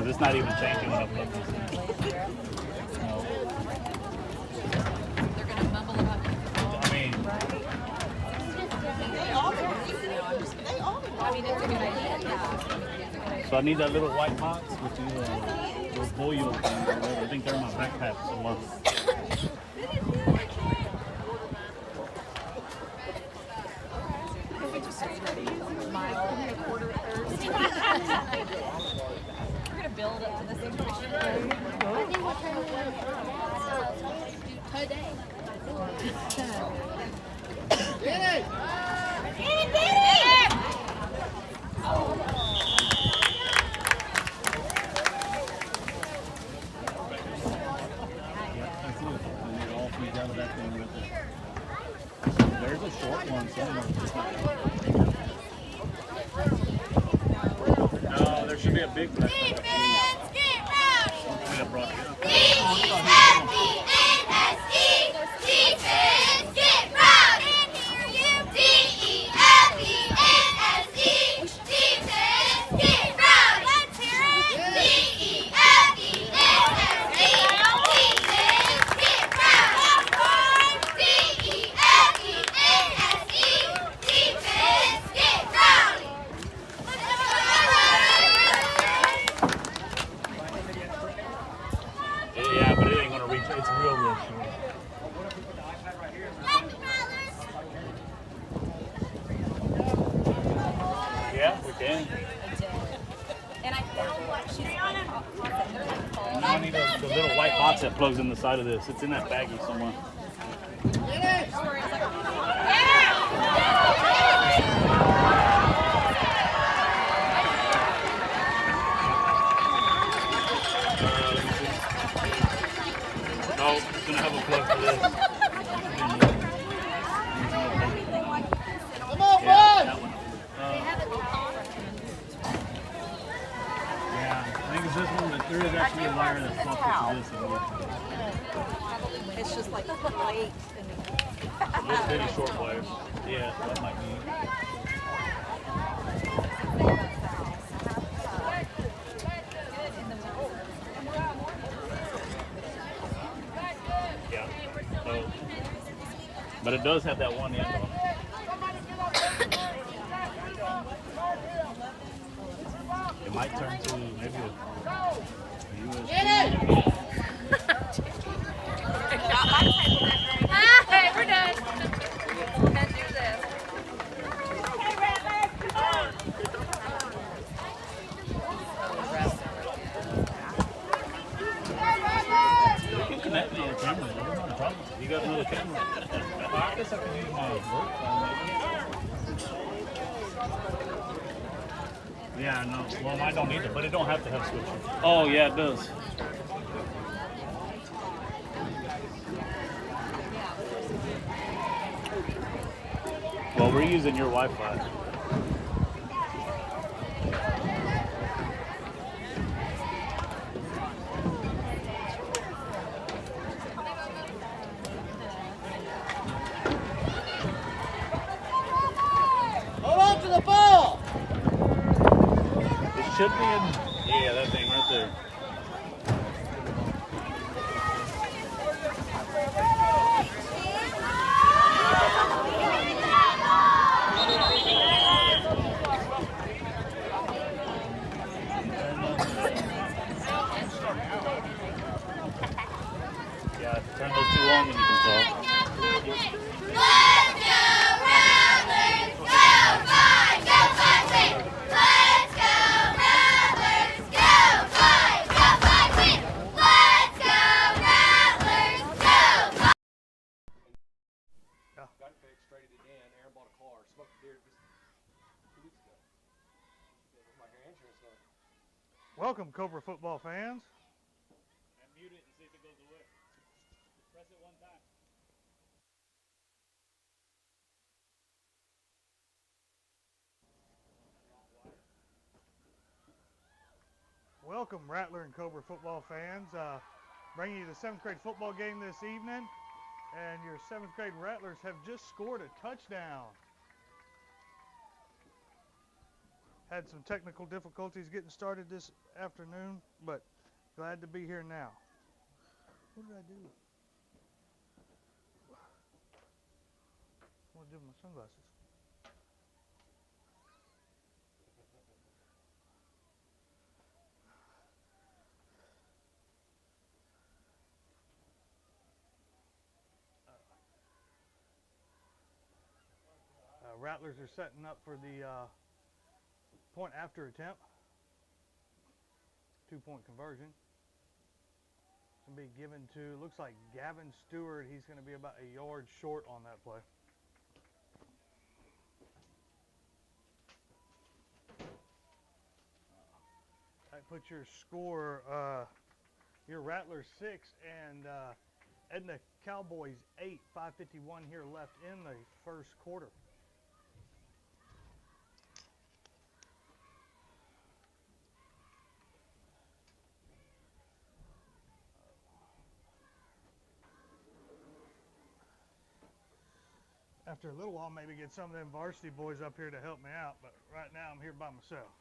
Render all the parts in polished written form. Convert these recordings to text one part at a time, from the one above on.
It's not even changing when I put this in. They're going to mumble about it. I mean, it's a good idea. So I need that little white box with the those boil things. I think they're in my backpack somewhere. Build up to the situation. I think we're trying to do today. Get it! Get it! There's a short one somewhere. No, there should be a big black one. Yeah, but it ain't gonna reach. It's real short. Yeah, we can. And I found what she's on. I need the little white box that plugs in the side of this. It's in that baggie somewhere. No, it's gonna have a plug for this. I think it's this one, but there is actually a wire that's plucked to this. It's just like late. Little bitty short wires. Yeah, that might be. Yeah. So, but it does have that one end on. It might turn to maybe a USB. Hey, we're done. Can't do this. You can connect to your camera, though. Not a problem. You got another camera. I guess I can use my work phone. Yeah, no. Well, I don't need it, but it don't have to have switches. Oh, yeah, it does. Well, we're using your Wi-Fi. Hold on to the ball! It should be in. Yeah, that thing right there. Yeah, turn those two on and you can talk. Let's go Rattlers! Go fight! Go fight! Win! Let's go Rattlers! Go fight! Go fight! Win! Let's go Rattlers! Go fight! Got it fixed, traded it in. Aaron bought a car. Smoked a deer just 2 weeks ago. Where's my hair insurance on? Welcome, Cobra football fans. And mute it and see if it goes away. Press it one time. Welcome, Rattler and Cobra football fans. Bringing you the 7th grade football game this evening. And your 7th grade Rattlers have just scored a touchdown. Had some technical difficulties getting started this afternoon, but glad to be here now. What did I do? What did I do with my sunglasses? Rattlers are setting up for the point after attempt. 2-point conversion. It's going to be given to, looks like Gavin Stewart. He's going to be about a yard short on that play. That puts your score, your Rattlers 6 and Edna Cowboys 8, 5:51 here left in the first quarter. After a little while, maybe get some of them varsity boys up here to help me out, but right now I'm here by myself.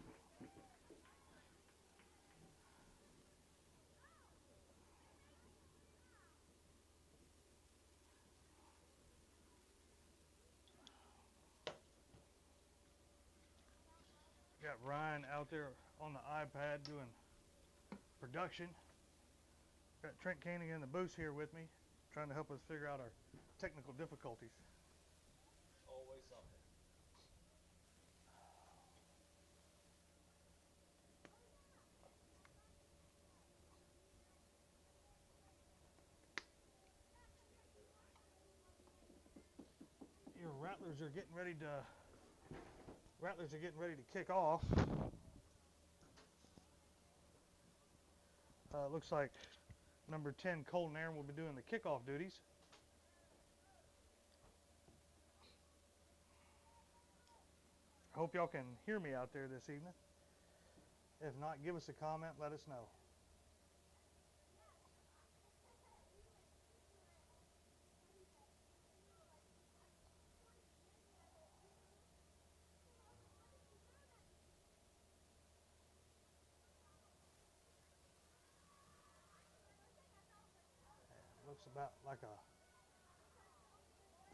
Got Ryan out there on the iPad doing production. Got Trent Koenig in the booth here with me, trying to help us figure out our technical difficulties. Always something. Your Rattlers are getting ready to kick off. Looks like number 10 Colton Aaron will be doing the kickoff duties. I hope y'all can hear me out there this evening. If not, give us a comment, let us know. Looks about like a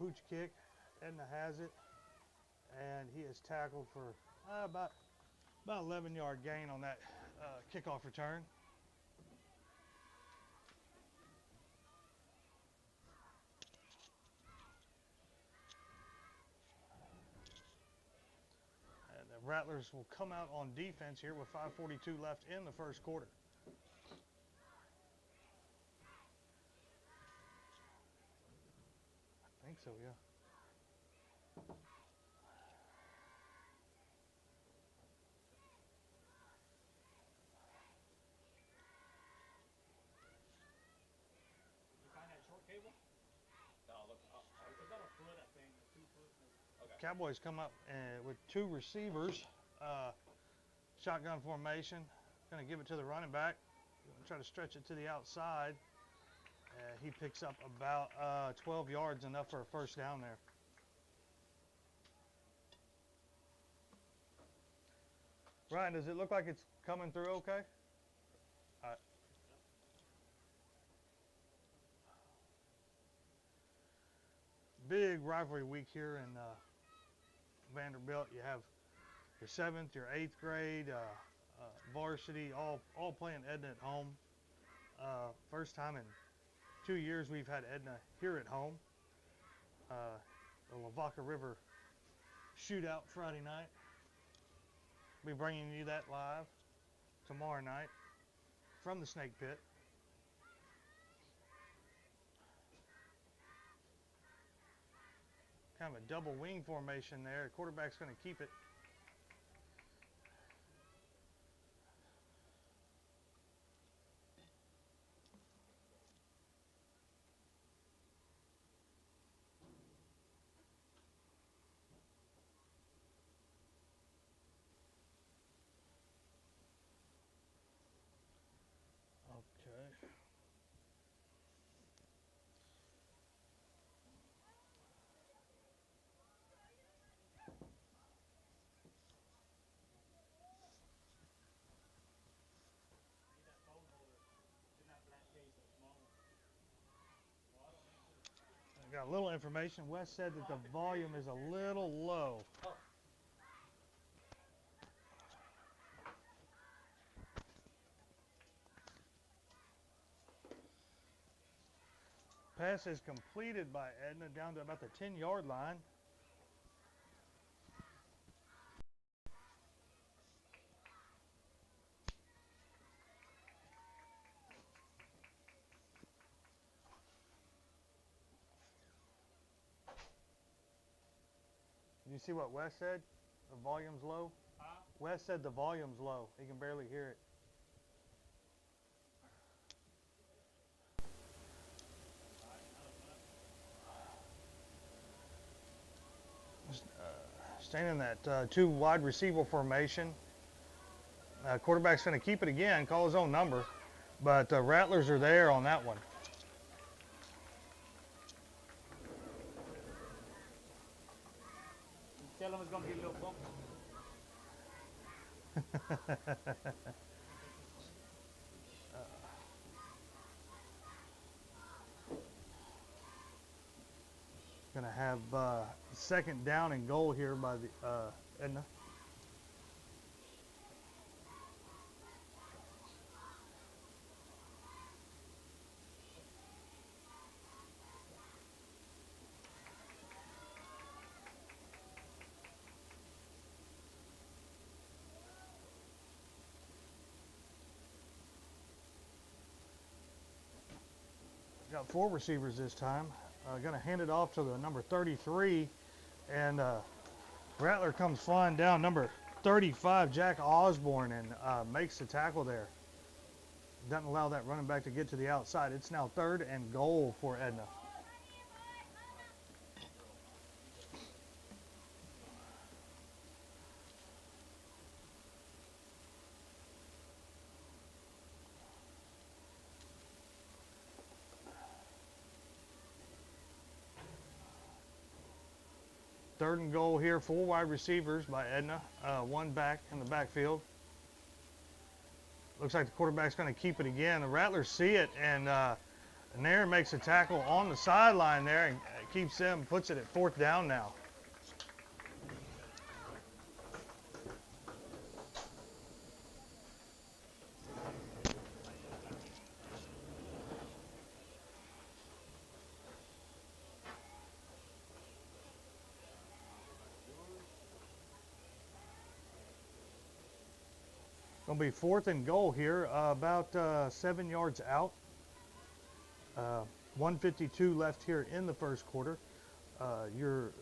pooch kick. Edna has it, and he is tackled for about 11-yard gain on that kickoff return. And the Rattlers will come out on defense here with 5:42 left in the first quarter. I think so, yeah. You find that short cable? No, look, It's about a foot, I think, or 2 foot. okay. Cowboys come up with two receivers, shotgun formation. Going to give it to the running back. Try to stretch it to the outside. He picks up about 12 yards, enough for a first down there. Ryan, does it look like it's coming through okay? All right. Big rivalry week here in Vanderbilt. You have your 7th, your 8th grade, varsity, all playing Edna at home. First time in 2 years we've had Edna here at home. The Lavaca River shootout Friday night. We'll be bringing you that live tomorrow night from the Snake Pit. Kind of a double wing formation there. Quarterback's going to keep it. Okay. I got a little information. Wes said that the volume is a little low. Pass is completed by Edna down to about the 10-yard line. You see what Wes said? The volume's low? Wes said the volume's low. He can barely hear it. Staying in that two wide receiver formation. Quarterback's going to keep it again, call his own number. But the Rattlers are there on that one. Tell them it's going to get a little bumpy. Going to have second down and goal here by the Edna. Got four receivers this time. Going to hand it off to the number 33, and Rattler comes flying down. Number 35, Jack Osborne, and makes the tackle there. Doesn't allow that running back to get to the outside. It's now third and goal for Edna. Third and goal here, 4 wide receivers by Edna, 1 back in the backfield. Looks like the quarterback's going to keep it again. The Rattlers see it, and Nair makes a tackle on the sideline there and keeps them, puts it at 4th down now. Going to be 4th and goal here, about 7 yards out. 1:52 left here in the first quarter. Your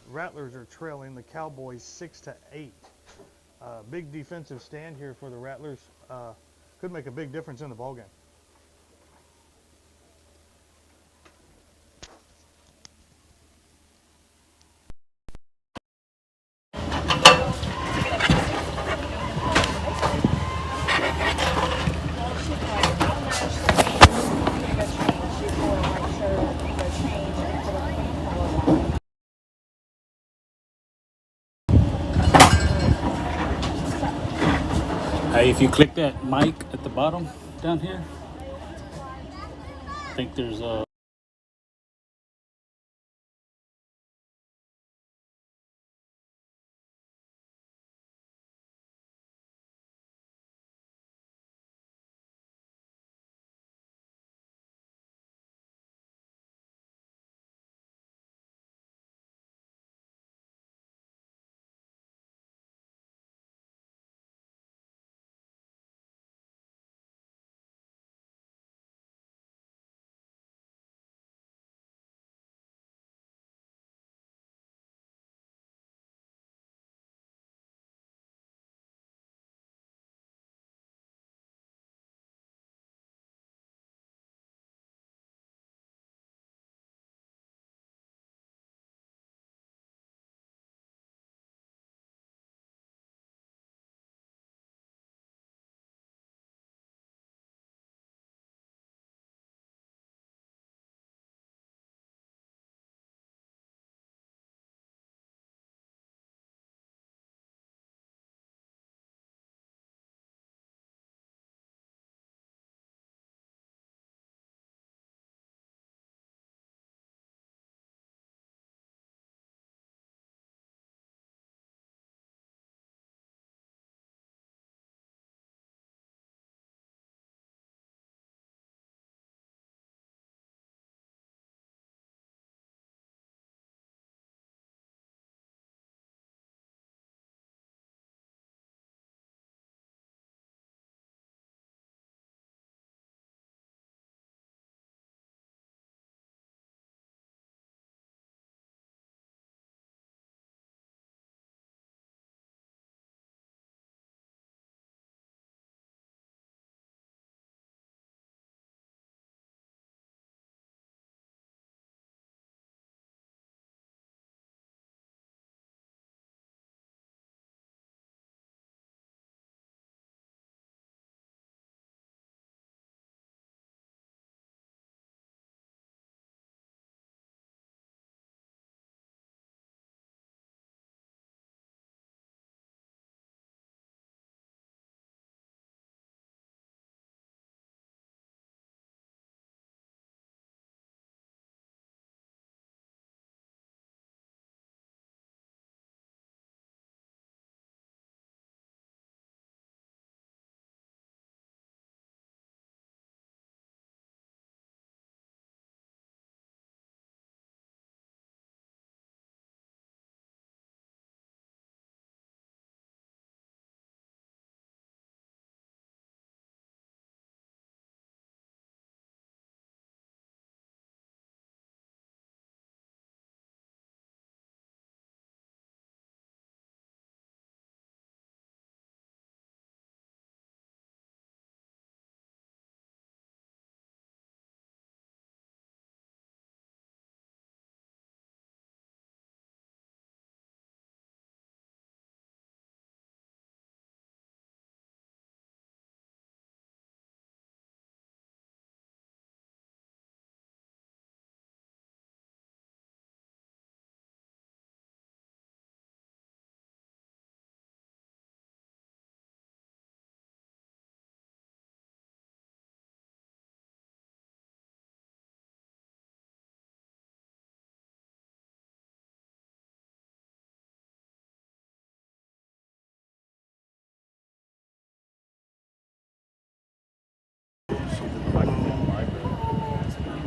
Rattlers are trailing the Cowboys 6-8. Big defensive stand here for the Rattlers. Could make a big difference in the ballgame. Hey, if you click that mic at the bottom down here, I think there's a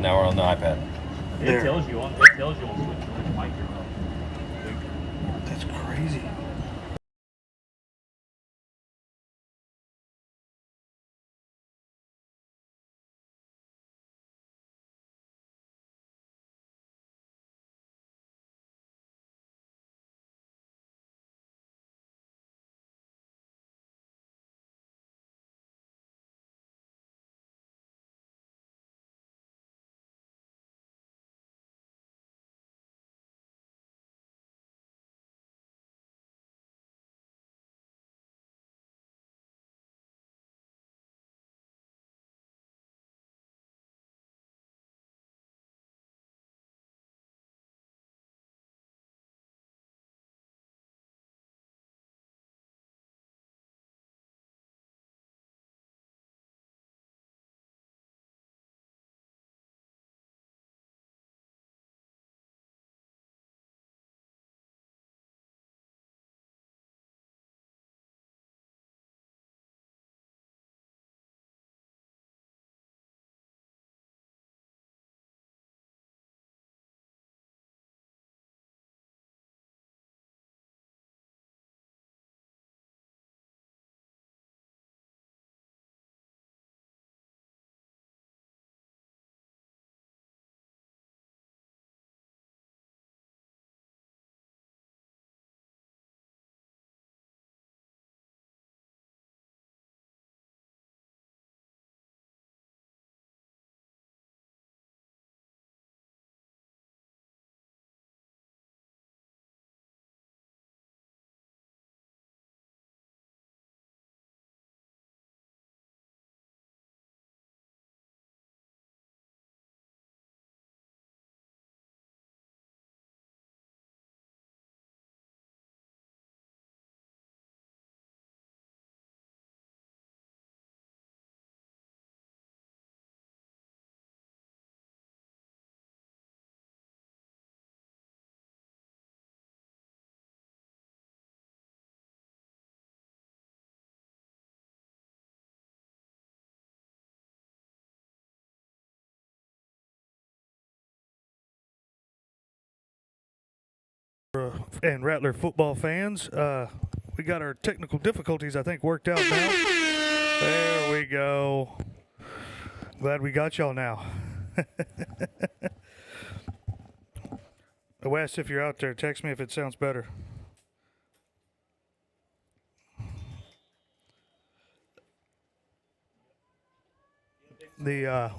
Now we're on the iPad. It tells you on which mic you're on. That's crazy. And Rattler football fans, we got our technical difficulties, I think, worked out now. There we go. Glad we got y'all now. Wes, if you're out there, text me if it sounds better. The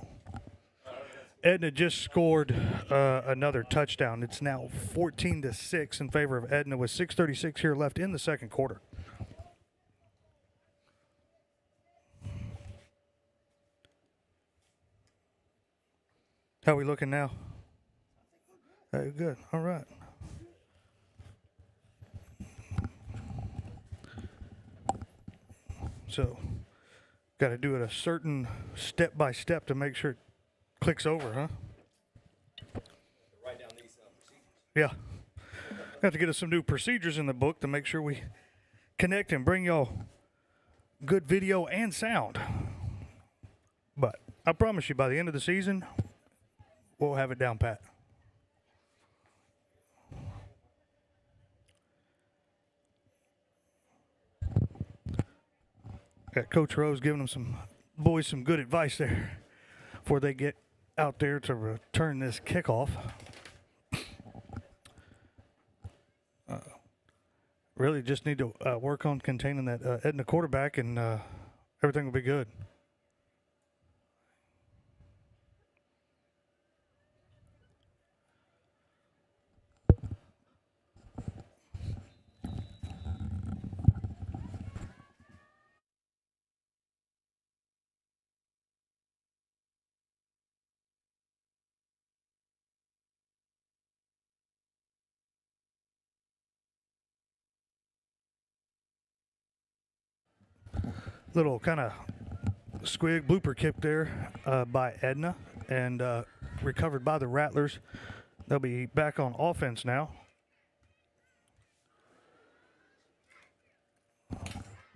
Edna just scored another touchdown. It's now 14-6 in favor of Edna with 6:36 here left in the second quarter. How are we looking now? Good. All right. So, got to do it a certain step by step to make sure it clicks over, huh? Write down these procedures. Yeah. Have to get us some new procedures in the book to make sure we connect and bring y'all good video and sound. But I promise you, by the end of the season, we'll have it down pat. Got Coach Rose giving them some boys some good advice there before they get out there to return this kickoff. Really just need to work on containing that Edna quarterback, and everything will be good. Little kind of squig blooper kick there by Edna, and recovered by the Rattlers. They'll be back on offense now.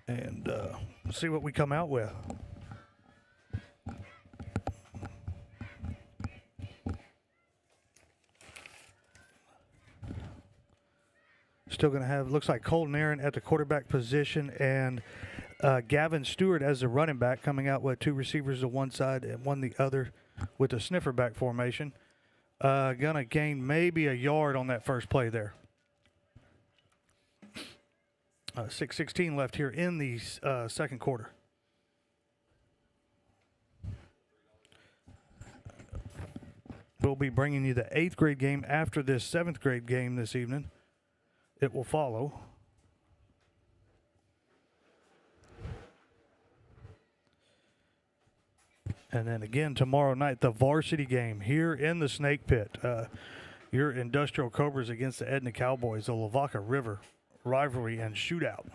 And see what we come out with. Still going to have, looks like Colton Aaron at the quarterback position and Gavin Stewart as the running back, coming out with 2 receivers to one side and one the other with the sniffer back formation. Going to gain maybe a yard on that first play there. 6:16 left here in the second quarter. We'll be bringing you the 8th grade game after this 7th grade game this evening. It will follow. And then again tomorrow night, the varsity game here in the Snake Pit. Your Industrial Cobras against the Edna Cowboys, the Lavaca River rivalry and shootout.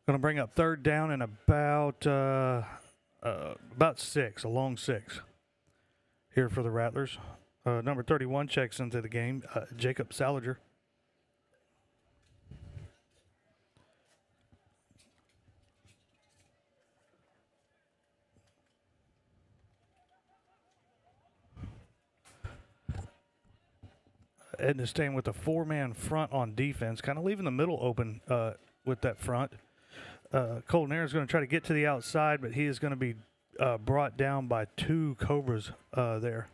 Going to bring up 3rd down and about 6, a long 6 here for the Rattlers. Number 31 checks into the game, Jacob Saliger. Edna staying with a 4-man front on defense, kind of leaving the middle open with that front. Colton Aaron's going to try to get to the outside, but he is going to be brought down by 2 Cobras there.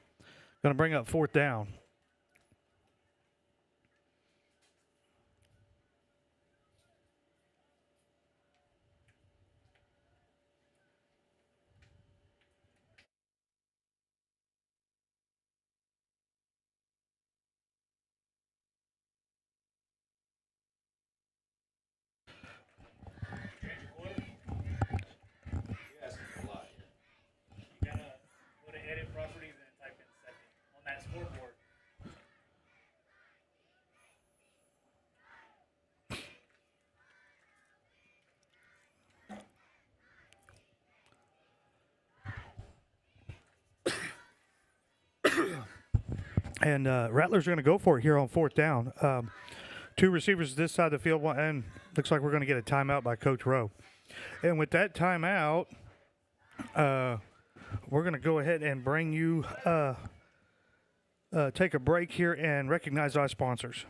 Going to bring up 4th down. You gotta go to edit properties and type in 2nd on that scoreboard. And Rattlers are going to go for it here on 4th down. 2 receivers this side of the field, and looks like we're going to get a timeout by Coach Rowe. And with that timeout, we're going to go ahead and bring you, take a break here and recognize our sponsors.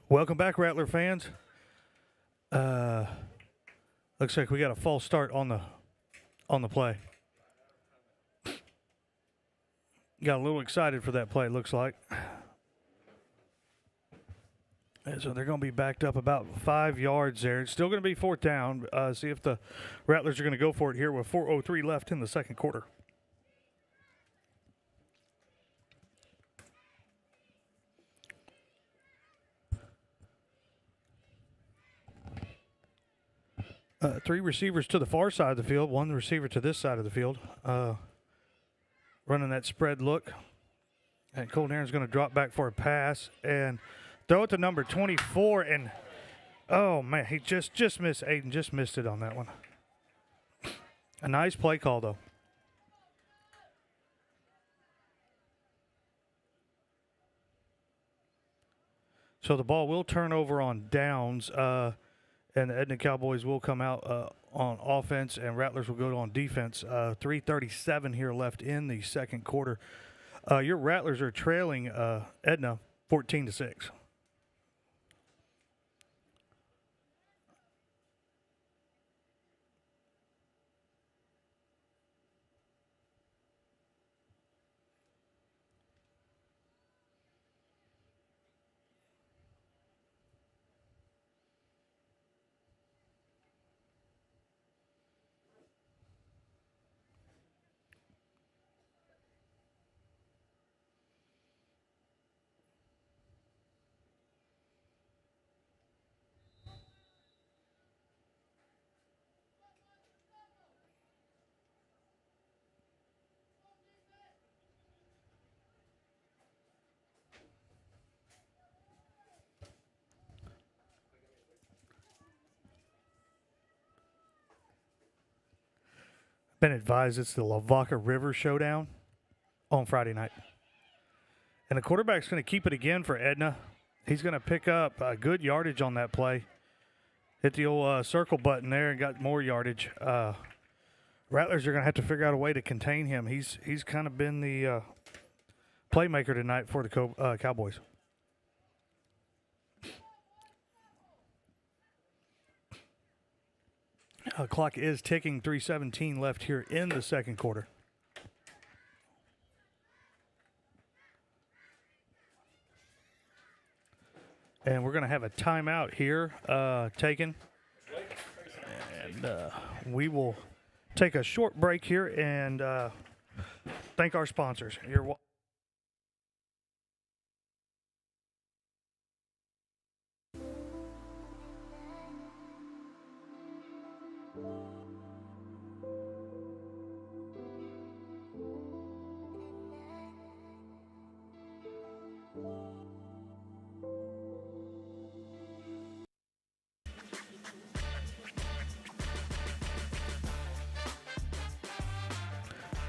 Welcome back, Rattler fans. Looks like we got a false start on the play. Got a little excited for that play, it looks like. And so they're going to be backed up about 5 yards there. It's still going to be 4th down. See if the Rattlers are going to go for it here with 4:03 left in the second quarter. Three receivers to the far side of the field, 1 receiver to this side of the field. Running that spread look. And Colton Aaron's going to drop back for a pass and throw it to number 24. And, oh, man, he just missed. Aiden just missed it on that one. A nice play call, though. So the ball will turn over on downs, and the Edna Cowboys will come out on offense, and Rattlers will go on defense. 3:37 here left in the second quarter. Your Rattlers are trailing Edna 14-6. Been advised it's the Lavaca River Showdown on Friday night. And the quarterback's going to keep it again for Edna. He's going to pick up good yardage on that play. Hit the old circle button there and got more yardage. Rattlers are going to have to figure out a way to contain him. He's kind of been the playmaker tonight for the Cowboys. Clock is ticking, 3:17 left here in the second quarter. And we're going to have a timeout here taken. And we will take a short break here and thank our sponsors.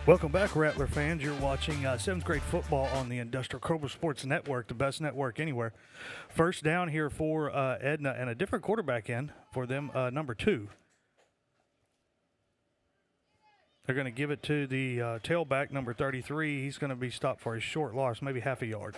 Welcome back, Rattler fans. You're watching 7th grade football on the Industrial Cobra Sports Network, the best network anywhere. First down here for Edna, and a different quarterback in for them, number 2. They're going to give it to the tailback, number 33. He's going to be stopped for a short loss, maybe half a yard.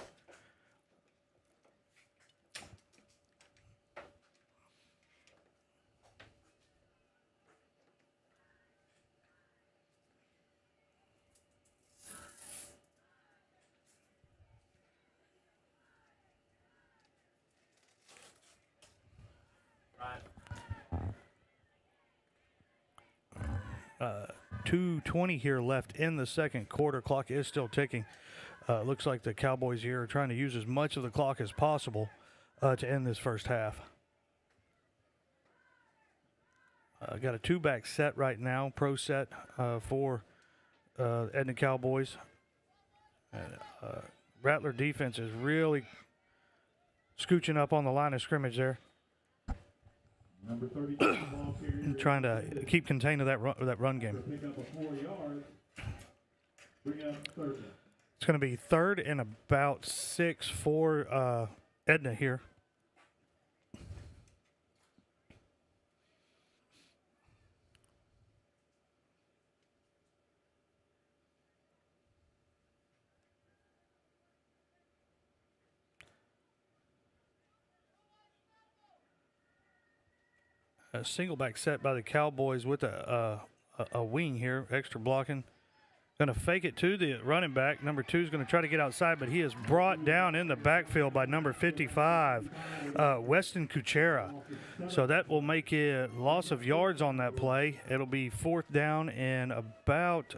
Right. 2:20 here left in the second quarter. Clock is still ticking. Looks like the Cowboys here are trying to use as much of the clock as possible to end this first half. Got a 2-back set right now, pro set for Edna Cowboys. Rattler defense is really scooching up on the line of scrimmage there. Number 32 ball carrier. Trying to keep contained of that run game. Pick up a 4 yards. Bring up third. It's going to be third and about 6 for Edna here. A single back set by the Cowboys with a wing here, extra blocking. Going to fake it to the running back. Number 2 is going to try to get outside, but he is brought down in the backfield by number 55, Weston Kuchera. So that will make a loss of yards on that play. It'll be 4th down and about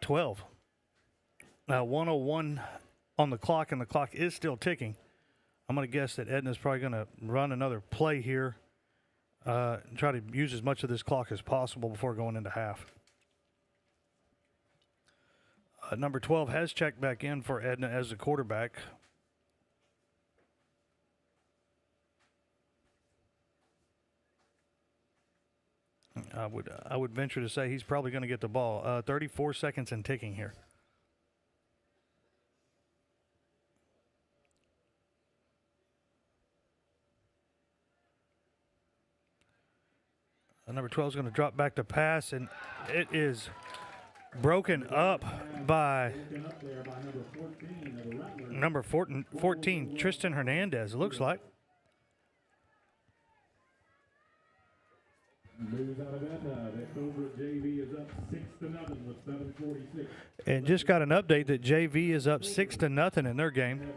12. 1:01 on the clock, and the clock is still ticking. I'm going to guess that Edna's probably going to run another play here and try to use as much of this clock as possible before going into half. Number 12 has checked back in for Edna as the quarterback. I would venture to say he's probably going to get the ball. 34 seconds and ticking here. Number 12 is going to drop back to pass, and it is broken up by number 14, Tristan Hernandez, it looks like. Moves out of Edna. The Cobra JV is up 6-0 with 7:46. And just got an update that JV is up 6-0 in their game.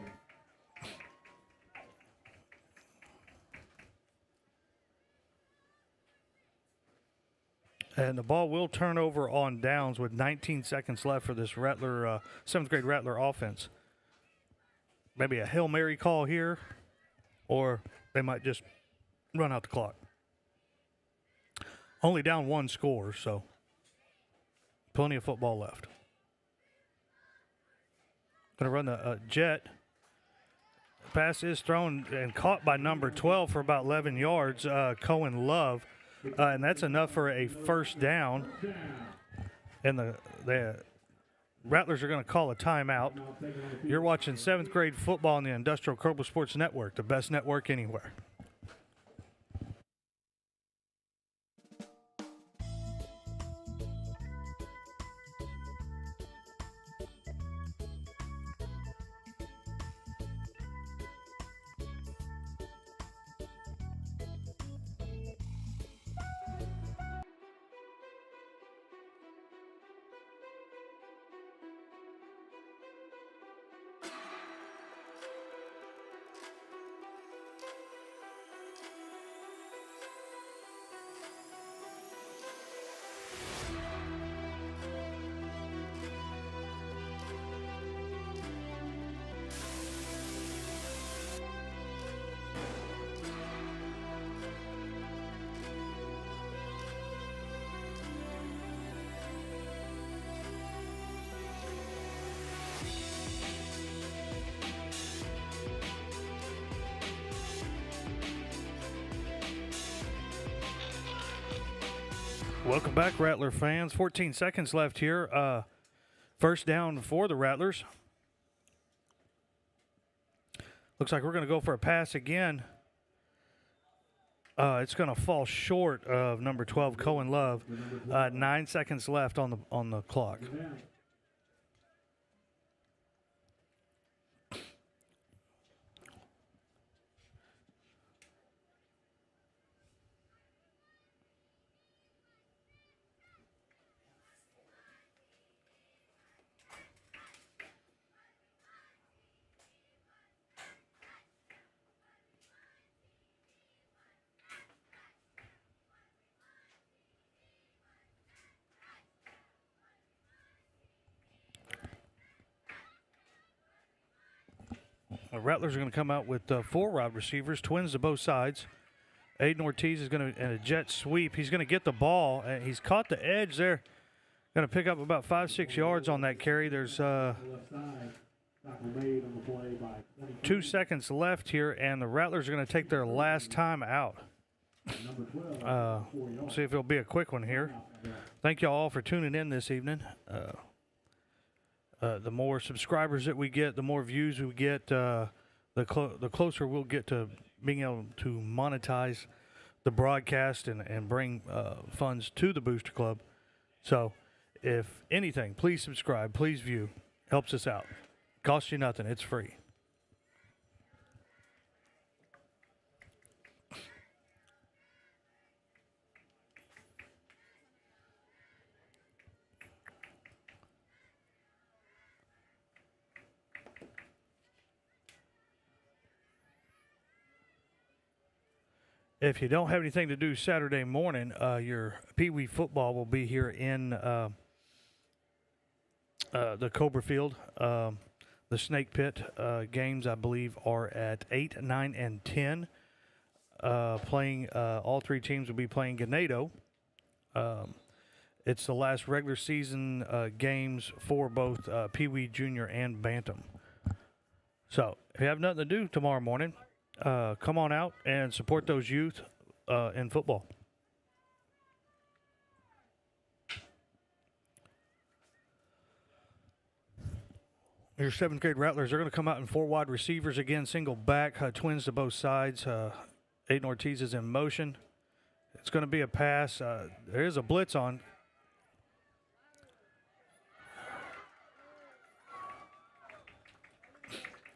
And the ball will turn over on downs with 19 seconds left for this Rattler, 7th grade Rattler offense. Maybe a Hail Mary call here, or they might just run out the clock. Only down one score, so plenty of football left. Going to run the jet. Pass is thrown and caught by number 12 for about 11 yards, Cohen Love. And that's enough for a first down. And the Rattlers are going to call a timeout. You're watching 7th grade football on the Industrial Cobra Sports Network, the best network anywhere. Welcome back, Rattler fans. 14 seconds left here. First down for the Rattlers. Looks like we're going to go for a pass again. It's going to fall short of number 12, Cohen Love. 9 seconds left on the clock. The Rattlers are going to come out with 4 wide receivers, twins to both sides. Aiden Ortiz is going to, in a jet sweep, he's going to get the ball. And he's caught the edge there. Going to pick up about 5-6 yards on that carry. There's 2 seconds left here, and the Rattlers are going to take their last time out. See if it'll be a quick one here. Thank you all for tuning in this evening. The more subscribers that we get, the more views we get, the closer we'll get to being able to monetize the broadcast and bring funds to the Booster Club. So, if anything, please subscribe, please view. Helps us out. Costs you nothing. It's free. If you don't have anything to do Saturday morning, your Pee Wee football will be here in the Cobra Field. The Snake Pit games, I believe, are at 8, 9, and 10. All 3 teams will be playing Ganado. It's the last regular season games for both Pee Wee Junior and Bantam. So, if you have nothing to do tomorrow morning, come on out and support those youth in football. Your 7th grade Rattlers are going to come out in 4 wide receivers again, single back, twins to both sides. Aiden Ortiz is in motion. It's going to be a pass. There is a blitz on.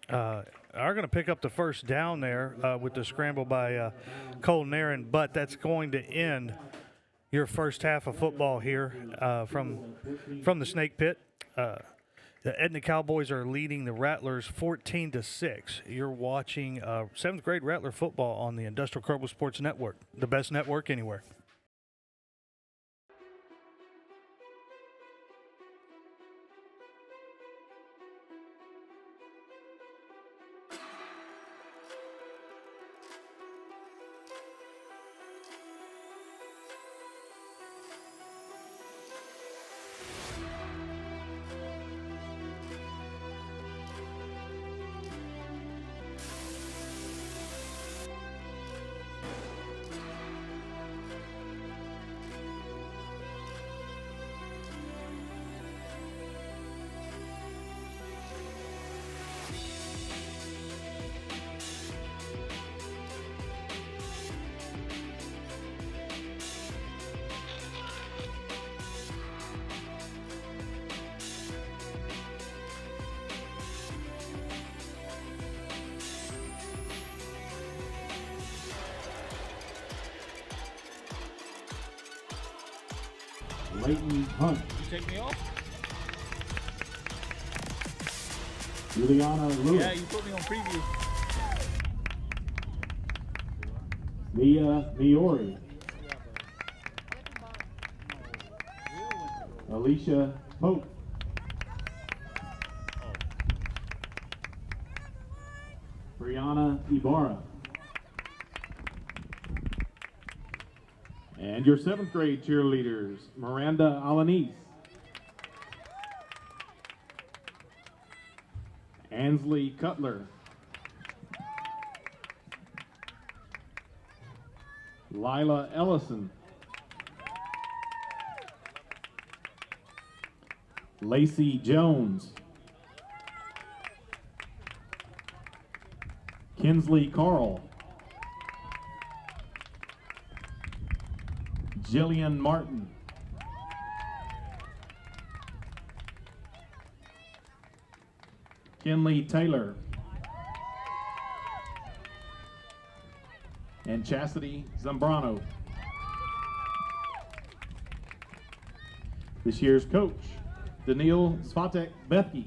Are going to pick up the first down there with the scramble by Cole Nairn, but that's going to end your first half of football here from the Snake Pit. The Edna Cowboys are leading the Rattlers 14-6. You're watching 7th grade Rattler football on the Industrial Kerbal Sports Network, the best network anywhere. Leighton Hunt. You take me off? Juliana Lewis. Yeah, you put me on preview. Mia Miori. Alicia Pope. Brianna Ibarra. And your 7th grade cheerleaders, Miranda Alanis, Ansley Cutler, Lila Ellison, Lacey Jones, Kinsley Carl, Jillian Martin, Kinley Taylor, and Chastity Zambrano. This year's coach, Daniil Svatek Bethke.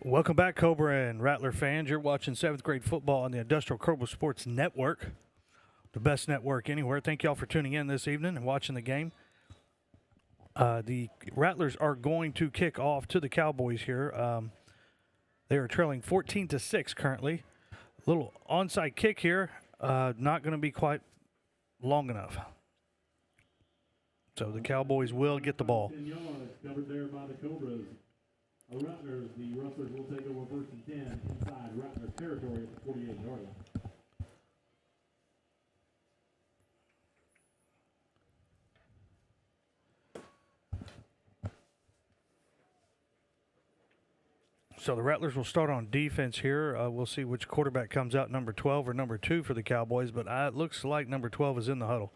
Welcome back, Cobra and Rattler fans. You're watching 7th grade football on the Industrial Cobra Sports Network, the best network anywhere. Thank you all for tuning in this evening and watching the game. The Rattlers are going to kick off to the Cowboys here. They are trailing 14-6 currently. Little onside kick here. Not going to be quite long enough. So the Cowboys will get the ball. 10 yards covered there by the Cobras. Rattlers, the Rustlers will take over 1st and 10 inside Rattler territory at the 48-yard line. So the Rattlers will start on defense here. We'll see which quarterback comes out, number 12 or number 2 for the Cowboys, but it looks like number 12 is in the huddle.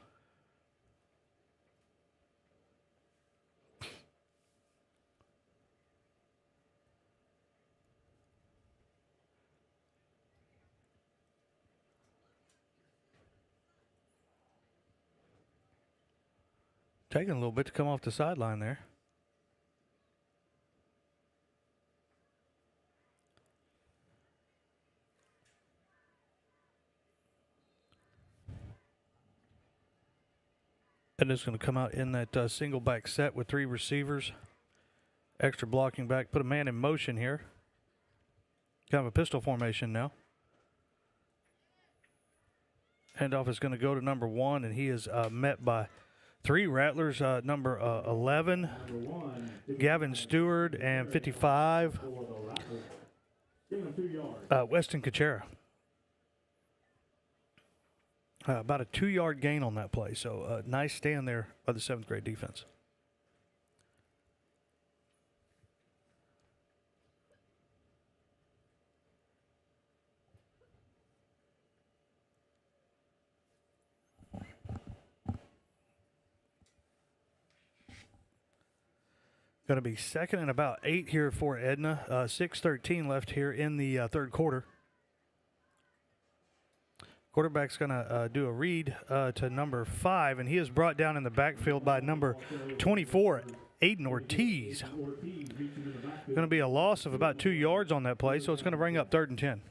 Taking a little bit to come off the sideline there. And it's going to come out in that single back set with 3 receivers. Extra blocking back. Put a man in motion here. Kind of a pistol formation now. Handoff is going to go to number 1, and he is met by 3 Rattlers. Number 11, Gavin Stewart, and 55, Weston Kachera. About a 2-yard gain on that play. So nice stand there by the 7th grade defense. Going to be 2nd and about 8 here for Edna. 6:13 left here in the 3rd quarter. Quarterback's going to do a read to number 5, and he is brought down in the backfield by number 24, Aiden Ortiz. Going to be a loss of about 2 yards on that play, so it's going to bring up 3rd and 10.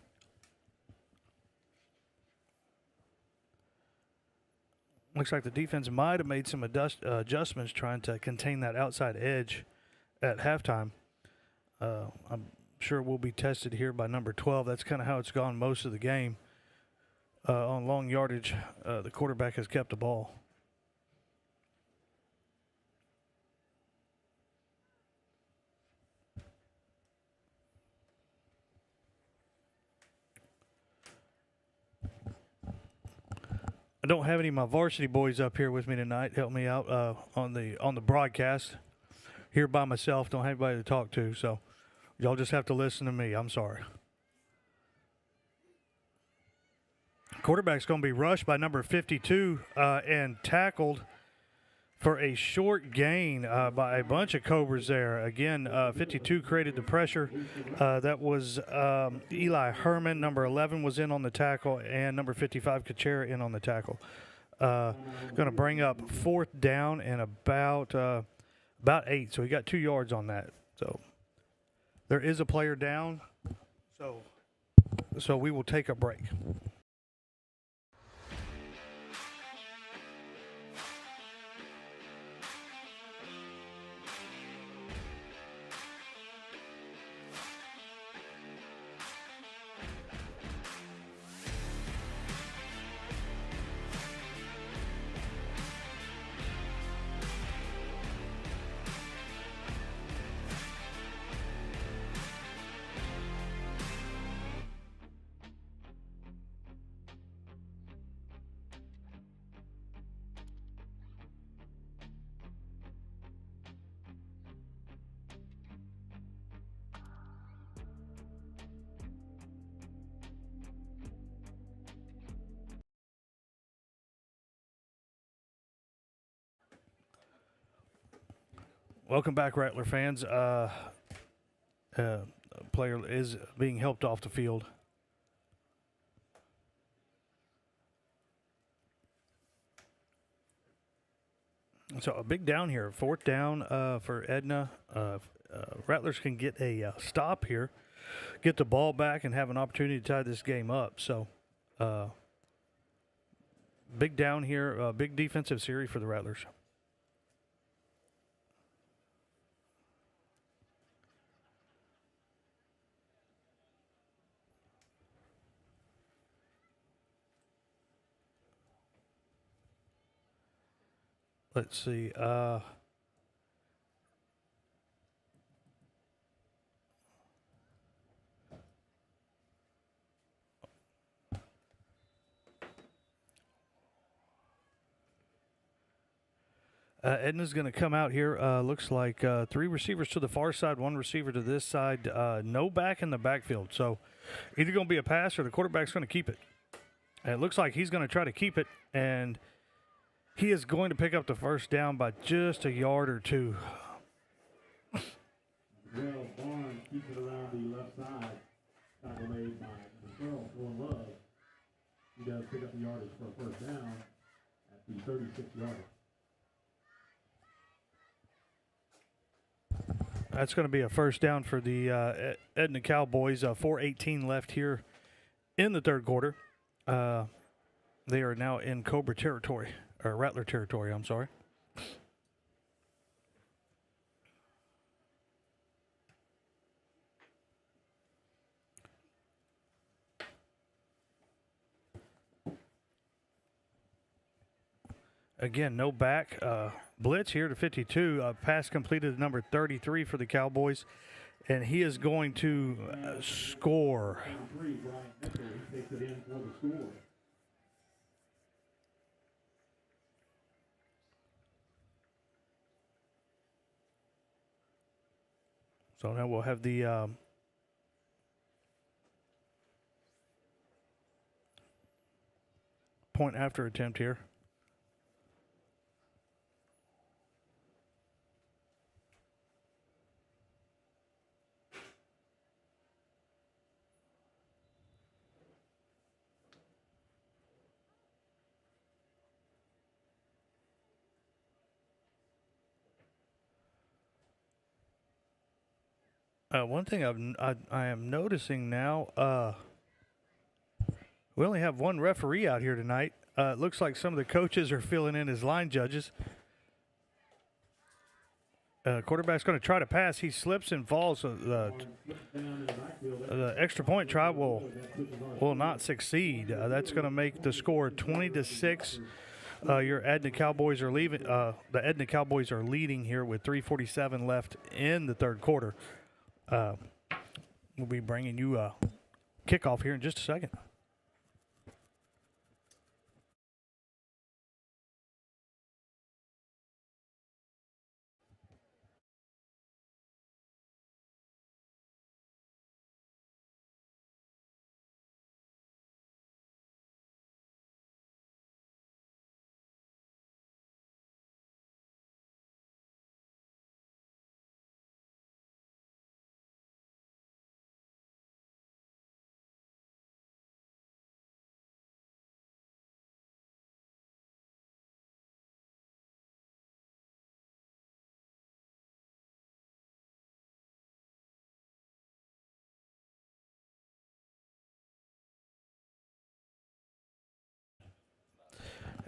Looks like the defense might have made some adjustments trying to contain that outside edge at halftime. I'm sure we'll be tested here by number 12. That's kind of how it's gone most of the game. On long yardage, the quarterback has kept the ball. I don't have any of my varsity boys up here with me tonight. Help me out on the broadcast. Here by myself, don't have anybody to talk to, so y'all just have to listen to me. I'm sorry. Quarterback's going to be rushed by number 52 and tackled for a short gain by a bunch of Cobras there. Again, 52 created the pressure. That was Eli Herman. Number 11 was in on the tackle, and number 55, Kachera, in on the tackle. Going to bring up 4th down and about 8. So he got 2 yards on that. So there is a player down. So we will take a break. Welcome back, Rattler fans. Player is being helped off the field. So a big down here, 4th down for Edna. Rattlers can get a stop here get the ball back and have an opportunity to tie this game up. So, big down here, big defensive series for the Rattlers. Let's see. Edna's going to come out here. Looks like 3 receivers to the far side, 1 receiver to this side. No back in the backfield. So either going to be a pass or the quarterback's going to keep it. And it looks like he's going to try to keep it, and he is going to pick up the first down by just a yard or 2. Well, Barnes keeps it around the left side. Tackle made by Earl for Love. He does pick up the yardage for a first down at the 36-yard. That's going to be a first down for the Edna Cowboys. 4:18 left here in the third quarter. They are now in Cobra territory, or Rattler territory, I'm sorry. Again, no back. Blitz here to 52. Pass completed to number 33 for the Cowboys. And he is going to score. Brian Eckel, he takes it in for the score. So now we'll have the point after attempt here. One thing I am noticing now, we only have 1 referee out here tonight. It looks like some of the coaches are filling in as line judges. Quarterback's going to try to pass. He slips and falls. The extra point try will not succeed. That's going to make the score 20-6. Your Edna Cowboys are leaving. The Edna Cowboys are leading here with 3:47 left in the third quarter. We'll be bringing you a kickoff here in just a second.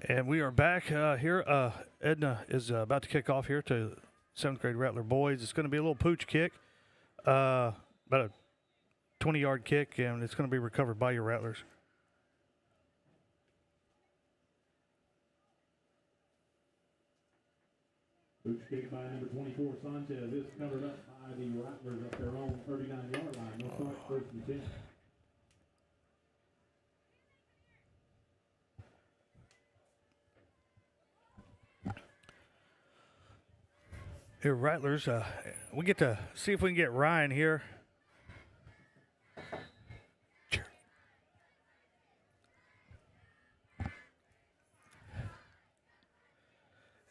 And we are back here. Edna is about to kick off here to 7th grade Rattler boys. It's going to be a little pooch kick, about a 20-yard kick, and it's going to be recovered by your Rattlers. Pooch kick by number 24, Sanchez, is covered up by the Rattlers at their own 39-yard line. No start, first and 10. Here, Rattlers, we get to see if we can get Ryan here.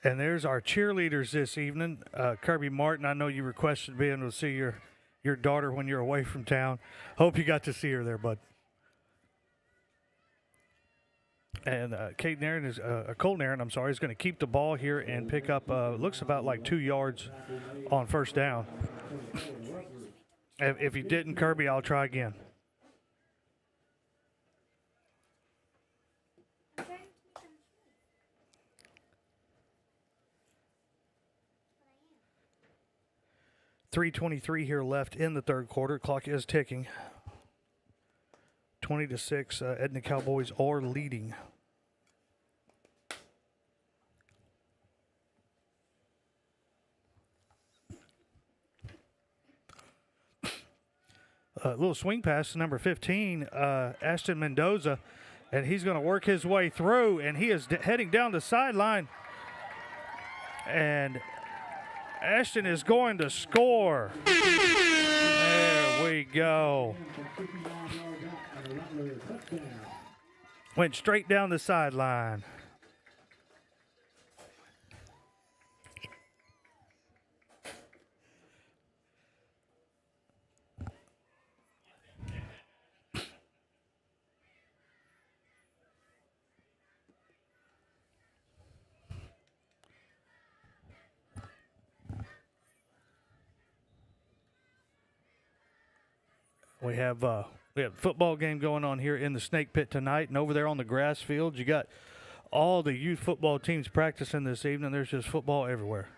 And there's our cheerleaders this evening. Kirby Martin, I know you requested being able to see your daughter when you're away from town. Hope you got to see her there, bud. And Colton Aaron, I'm sorry, is going to keep the ball here and pick up, looks about like 2 yards on first down. If you didn't, Kirby, I'll try again. I'm trying to make them choose. 3:23 here left in the third quarter. Clock is ticking. 20-6. Edna Cowboys are leading. Little swing pass to number 15, Ashton Mendoza, and he's going to work his way through, and he is heading down the sideline. And Ashton is going to score. There we go. Went straight down the sideline. We have a football game going on here in the Snake Pit tonight, and over there on the grass field, you got all the youth football teams practicing this evening. There's just football everywhere.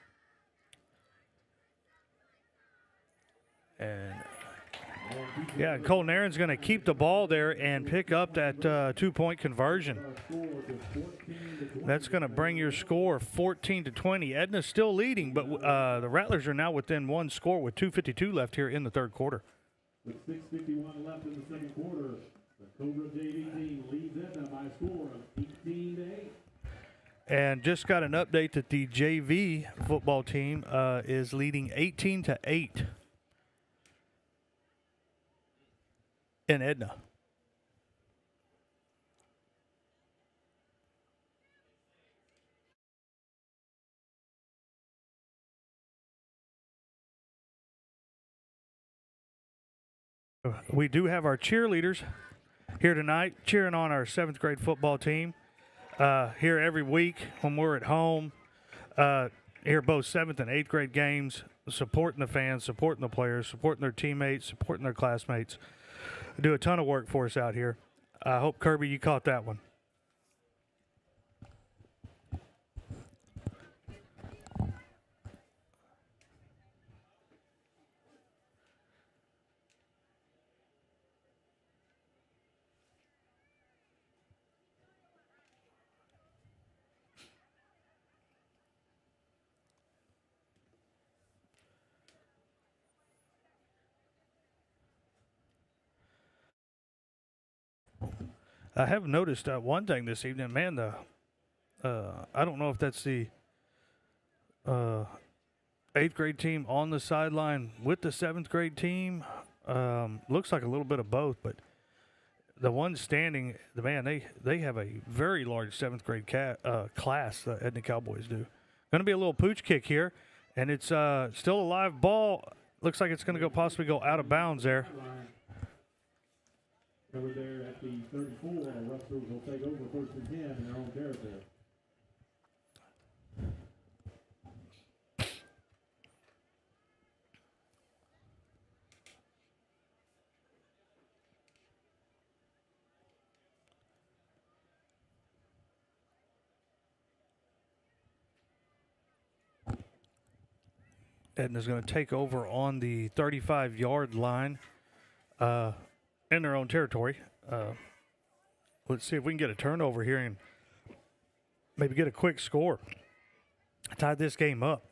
And yeah, Colton Aaron's going to keep the ball there and pick up that 2-point conversion. That's going to bring your score 14-20. Edna's still leading, but the Rattlers are now within one score with 2:52 left here in the third quarter. With 6:51 left in the second quarter, the Cobra JV team leads Edna by a score of 18-8. And just got an update that the JV football team is leading 18-8 in Edna. We do have our cheerleaders here tonight cheering on our 7th grade football team here every week when we're at home. Here both 7th and 8th grade games, supporting the fans, supporting the players, supporting their teammates, supporting their classmates. Do a ton of work for us out here. I hope, Kirby, you caught that one. I have noticed one thing this evening, man. I don't know if that's the 8th grade team on the sideline with the 7th grade team. Looks like a little bit of both, but the ones standing, they have a very large 7th grade class. The Edna Cowboys do. Going to be a little pooch kick here, and it's still a live ball. Looks like it's going to possibly go out of bounds there. Over there at the 34, the Rustlers will take over 1st and 10 in their own territory. Edna's going to take over on the 35-yard line in their own territory. Let's see if we can get a turnover here and maybe get a quick score. Tie this game up.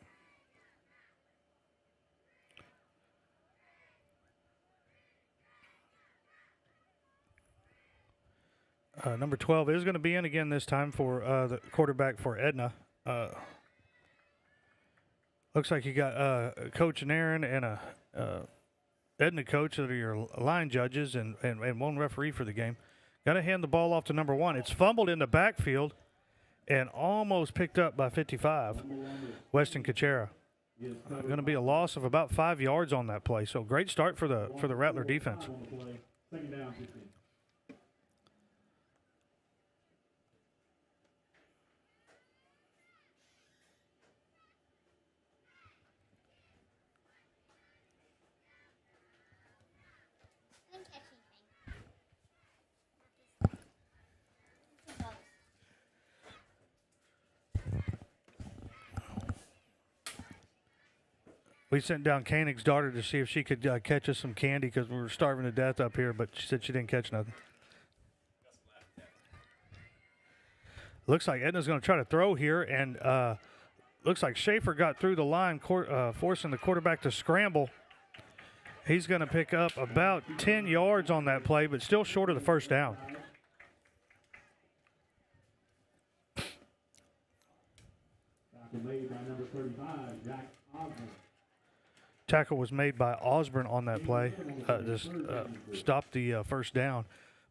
Number 12 is going to be in again this time for the quarterback for Edna. Looks like you got Coach Aaron and a Edna coach that are your line judges and one referee for the game. Got to hand the ball off to number 1. It's fumbled in the backfield and almost picked up by 55, Weston Kachera. Going to be a loss of about 5 yards on that play. So great start for the Rattler defense. Second down, 15. We sent down Koenig's daughter to see if she could catch us some candy because we were starving to death up here, but she said she didn't catch nothing. Looks like Edna's going to try to throw here, and looks like Schaefer got through the line, forcing the quarterback to scramble. He's going to pick up about 10 yards on that play, but still short of the first down. Made by number 35, Jack Osborne. Tackle was made by Osborne on that play to stop the first down.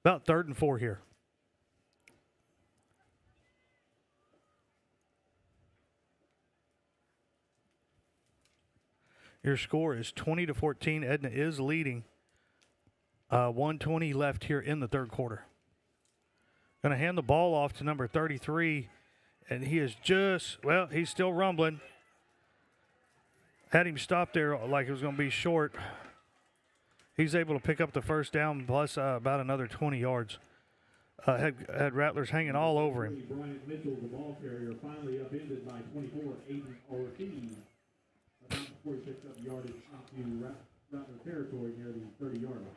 About 3rd and 4 here. Your score is 20-14. Edna is leading. 1:20 left here in the 3rd quarter. Going to hand the ball off to number 33. And he is just, well, he's still rumbling. Had him stop there like it was going to be short. He's able to pick up the first down plus about another 20 yards. Had Rattlers hanging all over him. Bryant Mitchell, the ball carrier, finally upended by 24, Aiden Ortiz. About before he picks up yardage into Rattler territory near the 30-yard line.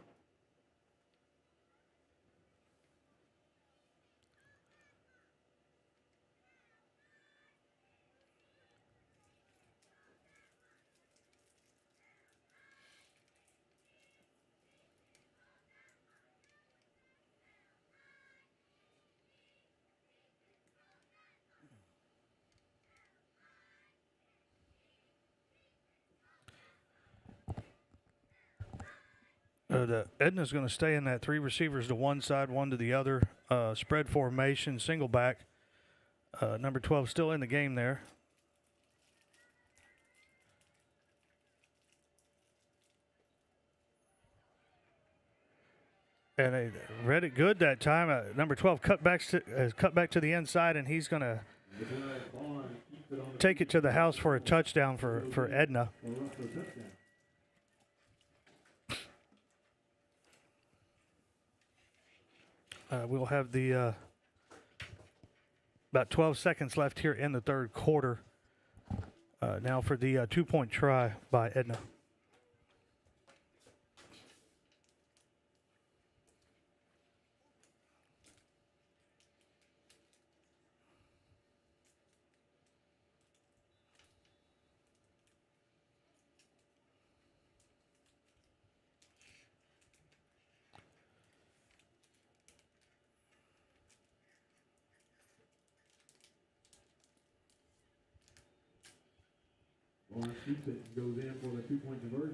Edna's going to stay in that 3 receivers to one side, 1 to the other. Spread formation, single back. Number 12 still in the game there. And they read it good that time. Number 12 cut back to the inside, and he's going to take it to the house for a touchdown for Edna. We'll have the about 12 seconds left here in the 3rd quarter. Now for the 2-point try by Edna.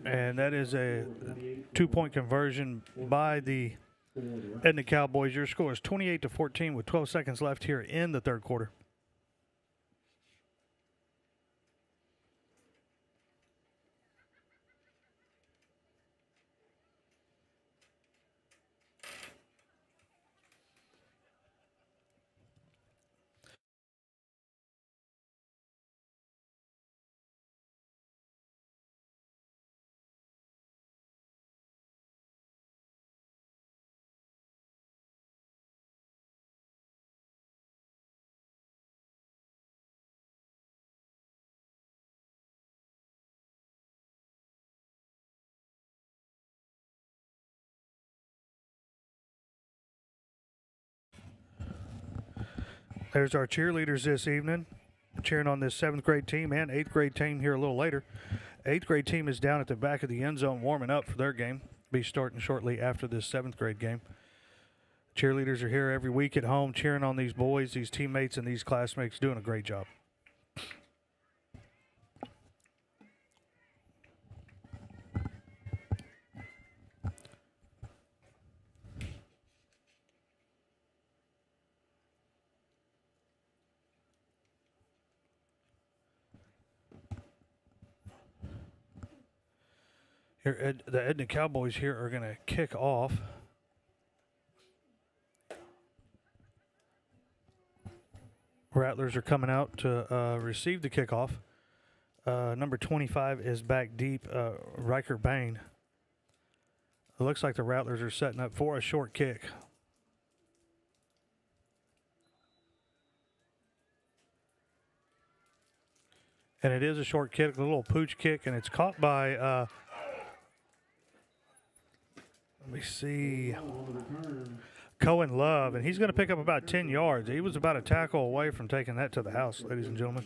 And that is a 2-point conversion by the Edna Cowboys. Your score is 28-14 with 12 seconds left here in the 3rd quarter. There's our cheerleaders this evening, cheering on this 7th grade team and 8th grade team here a little later. 8th grade team is down at the back of the end zone warming up for their game. Be starting shortly after this 7th grade game. Cheerleaders are here every week at home cheering on these boys, these teammates, and these classmates doing a great job. Here, the Edna Cowboys here are going to kick off. Rattlers are coming out to receive the kickoff. Number 25 is back deep, Riker Bain. It looks like the Rattlers are setting up for a short kick. And it is a short kick, a little pooch kick, and it's caught by, let me see, Cohen Love, and he's going to pick up about 10 yards. He was about a tackle away from taking that to the house, ladies and gentlemen.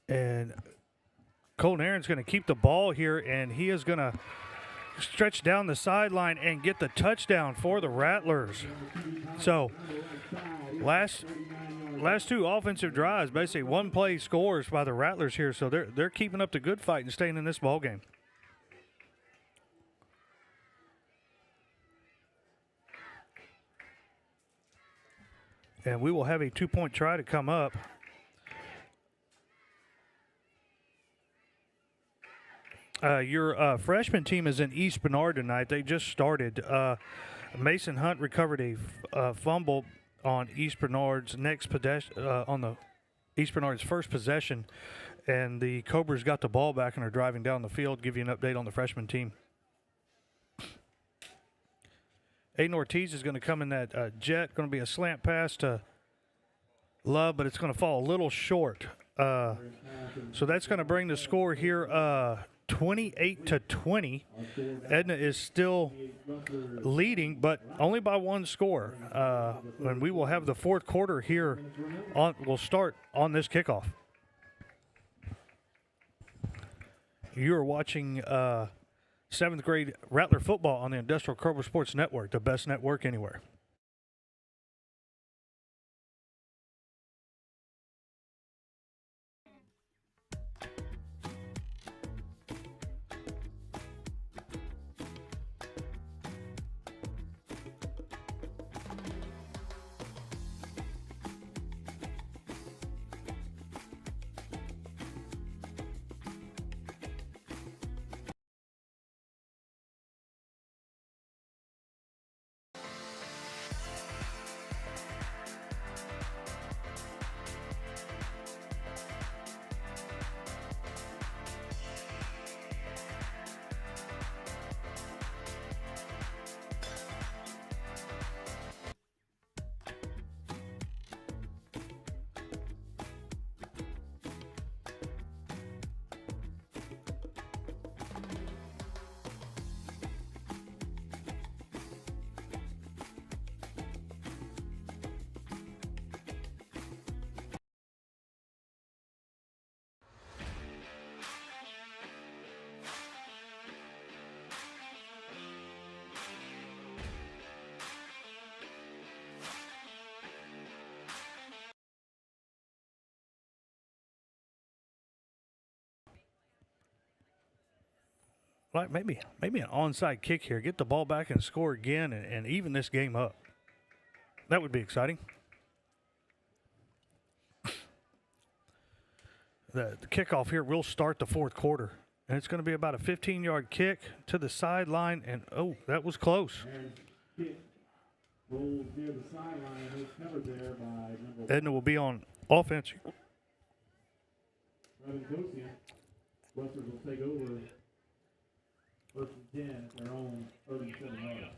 And Colton Aaron's going to keep the ball here, and he is going to stretch down the sideline and get the touchdown for the Rattlers. So last two offensive drives, basically one play scores by the Rattlers here. So they're keeping up the good fight and staying in this ball game. And we will have a 2-point try to come up. Your freshman team is in East Bernard tonight. They just started. Mason Hunt recovered a fumble on East Bernard's on the East Bernard's first possession, and the Cobras got the ball back and are driving down the field. Give you an update on the freshman team. Aiden Ortiz is going to come in that jet. Going to be a slant pass to Love, but it's going to fall a little short. So that's going to bring the score here 28-20. Edna is still leading, but only by one score. And we will have the fourth quarter here. We'll start on this kickoff. You are watching 7th grade Rattler football on the Industrial Cobra Sports Network, the best network anywhere. Like maybe an onside kick here. Get the ball back and score again and even this game up. That would be exciting. The kickoff here will start the fourth quarter. And it's going to be about a 15-yard kick to the sideline. And, oh, that was close. Edna will be on offense. Buster will take over. First and 10 at their own 37-yard.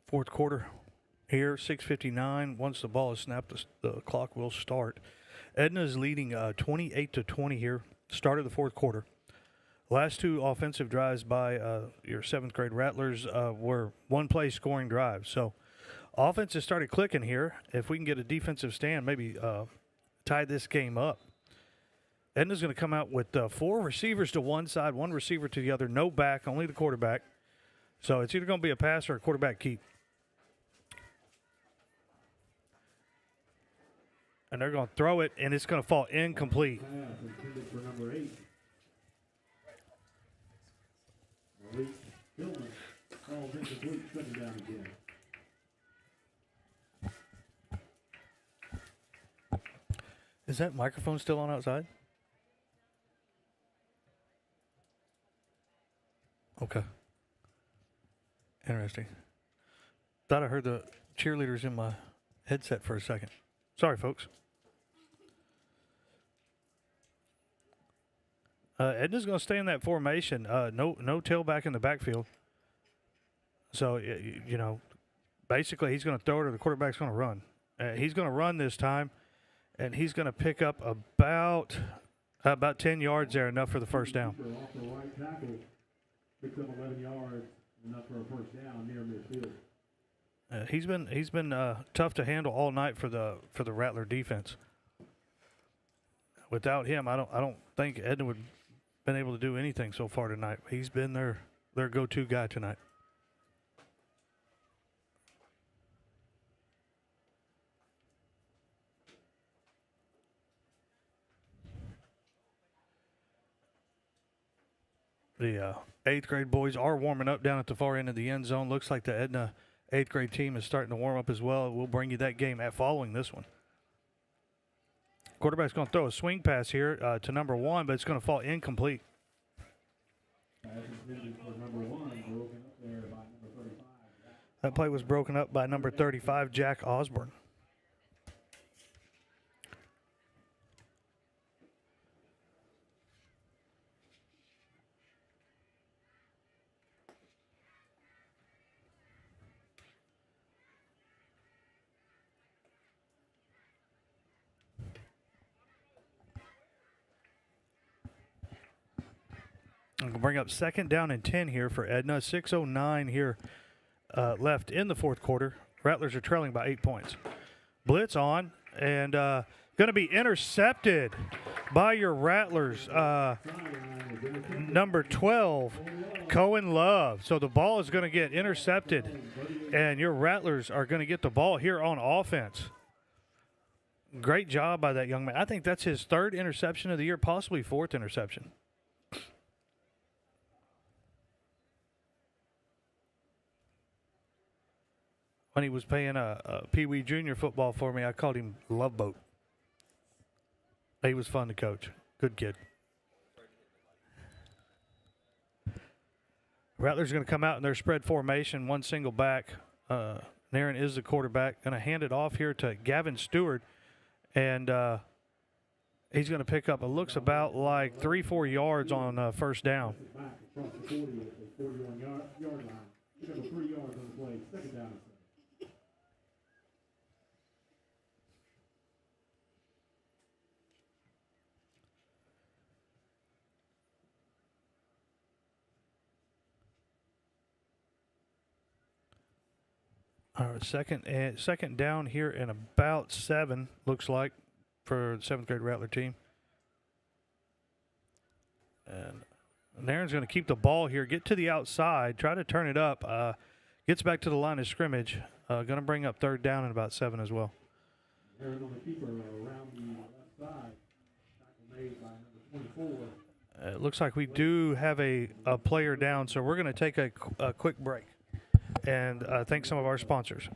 Fourth quarter here, 6:59. Once the ball is snapped, the clock will start. Edna is leading 28-20 here. Start of the fourth quarter. Last two offensive drives by your 7th grade Rattlers were one-play scoring drives. So offense has started clicking here. If we can get a defensive stand, maybe tie this game up. Edna's going to come out with 4 receivers to one side, 1 receiver to the other, no back, only the quarterback. So it's either going to be a pass or a quarterback keep. And they're going to throw it, and it's going to fall incomplete. Pass intended for number 8. Malik Tillman falls incomplete, second down again. Is that microphone still on outside? Okay. Interesting. Thought I heard the cheerleaders in my headset for a second. Sorry, folks. Edna's going to stay in that formation. No tailback in the backfield. So, you know, basically he's going to throw it or the quarterback's going to run. He's going to run this time, and he's going to pick up about 10 yards there, enough for the first down. Off the right tackle, picks up 11 yards, enough for a first down near midfield. He's been tough to handle all night for the Rattler defense. Without him, I don't think Edna would been able to do anything so far tonight. He's been their go-to guy tonight. The 8th grade boys are warming up down at the far end of the end zone. Looks like the Edna 8th grade team is starting to warm up as well. We'll bring you that game following this one. Quarterback's going to throw a swing pass here to number 1, but it's going to fall incomplete. Pass intended for number 1, broken up there by number 35. That play was broken up by number 35, Jack Osborne. I'm going to bring up 2nd down and 10 here for Edna. 6:09 here left in the 4th quarter. Rattlers are trailing by 8 points. Blitz on, and going to be intercepted by your Rattlers. Number 12, Cohen Love. So the ball is going to get intercepted, and your Rattlers are going to get the ball here on offense. Great job by that young man. I think that's his 3rd interception of the year, possibly 4th interception. When he was playing a Pee Wee Junior football for me, I called him Love Boat. He was fun to coach. Good kid. Rattlers are going to come out in their spread formation, 1 single back. Naren is the quarterback. Going to hand it off here to Gavin Stewart, and he's going to pick up, it looks about like 3-4 yards on first down. Back across the 40 at the 41-yard line. Pick up 3 yards on the play, second down. All right, second down here in about 7, looks like, for the 7th grade Rattler team. And Naren's going to keep the ball here, get to the outside, try to turn it up. Gets back to the line of scrimmage. Going to bring up 3rd down and about 7 as well. Naren on the keeper around the left side. Tackle made by number 24. It looks like we do have a player down, so we're going to take a quick break and thank some of our sponsors.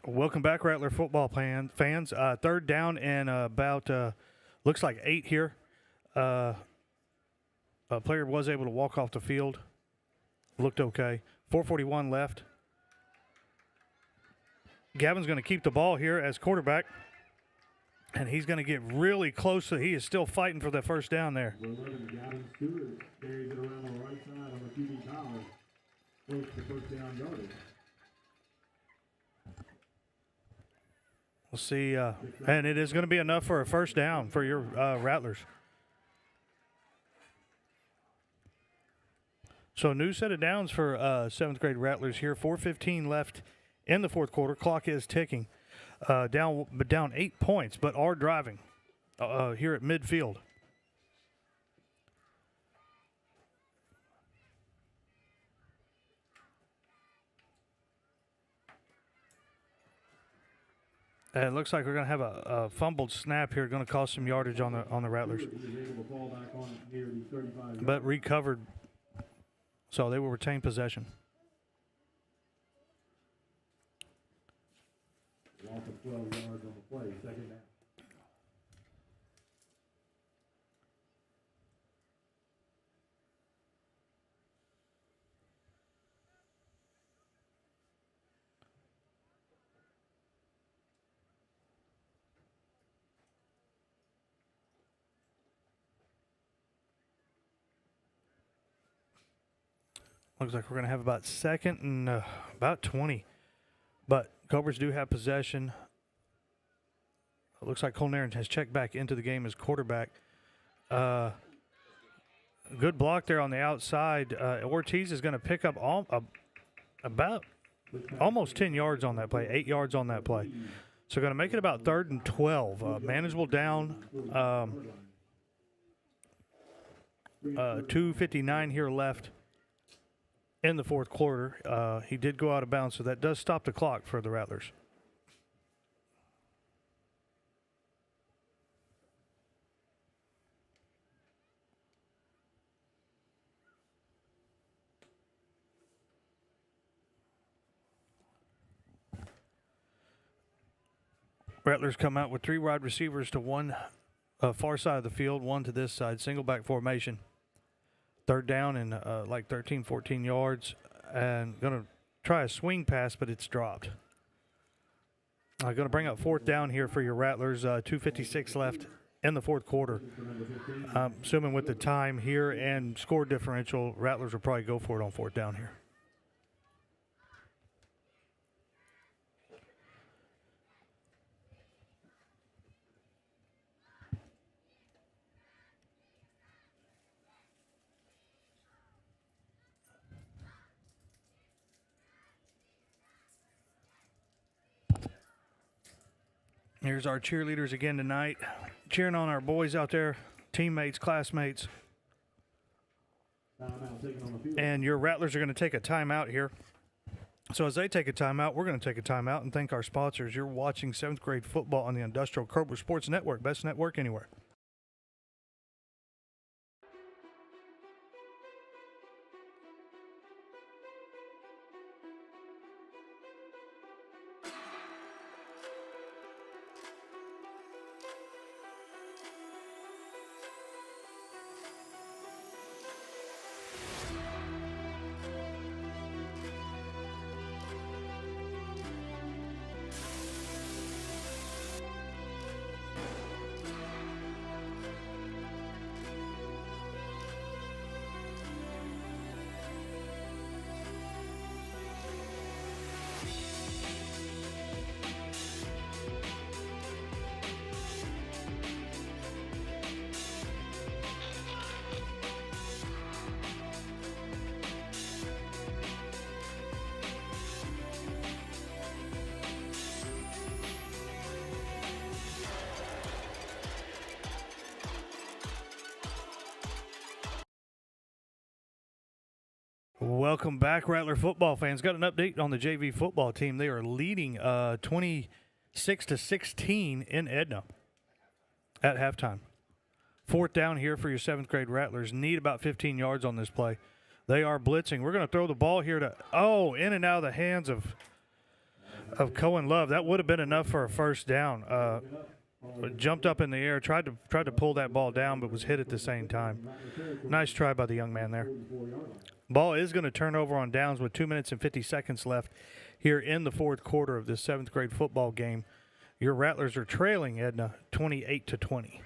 Welcome back, Rattler football fans. Third down and about, looks like 8 here. A player was able to walk off the field. Looked okay. 4:41 left. Gavin's going to keep the ball here as quarterback. And he's going to get really close. He is still fighting for that first down there. Gavin Stewart carries it around on the right side on the QB power. Close to first down yardage. We'll see. And it is going to be enough for a first down for your Rattlers. So new set of downs for 7th grade Rattlers here. 4:15 left in the fourth quarter. Clock is ticking. Down 8 points, but are driving here at midfield. And it looks like we're going to have a fumbled snap here, going to cost some yardage on the Rattlers. But recovered, so they will retain possession. Loss of 12 yards on the play, second down. Looks like we're going to have about second and about 20. But Cobras do have possession. It looks like Colnarin has checked back into the game as quarterback. Good block there on the outside. Ortiz is going to pick up about almost 10 yards on that play, 8 yards on that play. So going to make it about 3rd and 12. Manageable down. 2:59 here left in the fourth quarter. He did go out of bounds, so that does stop the clock for the Rattlers. Rattlers come out with 3 wide receivers to one far side of the field, one to this side, single back formation. Third down and like 13, 14 yards, and going to try a swing pass, but it's dropped. Going to bring up fourth down here for your Rattlers. 2:56 left in the fourth quarter. Assuming with the time here and score differential, Rattlers will probably go for it on fourth down here. Here's our cheerleaders again tonight, cheering on our boys out there, teammates, classmates. And your Rattlers are going to take a timeout here. So as they take a timeout, we're going to take a timeout and thank our sponsors. You're watching 7th grade football on the Industrial Cobra Sports Network, best network anywhere. Welcome back, Rattler football fans. Got an update on the JV football team. They are leading 26-16 in Edna at halftime. Fourth down here for your 7th grade Rattlers. Need about 15 yards on this play. They are blitzing. We're going to throw the ball here to, in and out of the hands of of Cohen Love. That would have been enough for a first down. Jumped up in the air, tried to pull that ball down, but was hit at the same time. Nice try by the young man there. Ball is going to turn over on downs with 2 minutes and 50 seconds left here in the fourth quarter of this 7th grade football game. Your Rattlers are trailing Edna 28-20.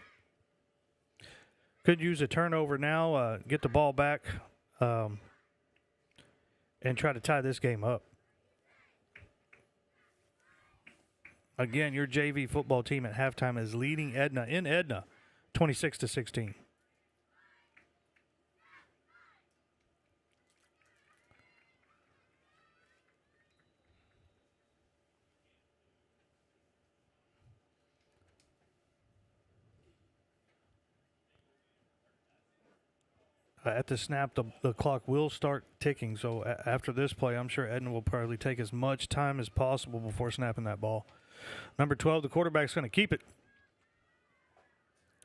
Could use a turnover now, get the ball back, and try to tie this game up. Again, your JV football team at halftime is leading Edna in Edna 26-16. At the snap, the clock will start ticking. So after this play, I'm sure Edna will probably take as much time as possible before snapping that ball. Number 12, the quarterback's going to keep it.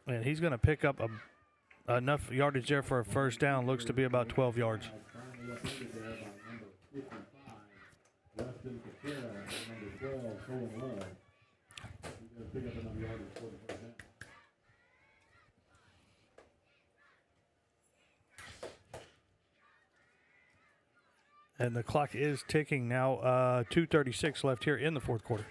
And he's going to pick up enough yardage there for a first down. Looks to be about 12 yards. And the clock is ticking now. 2:36 left here in the fourth quarter.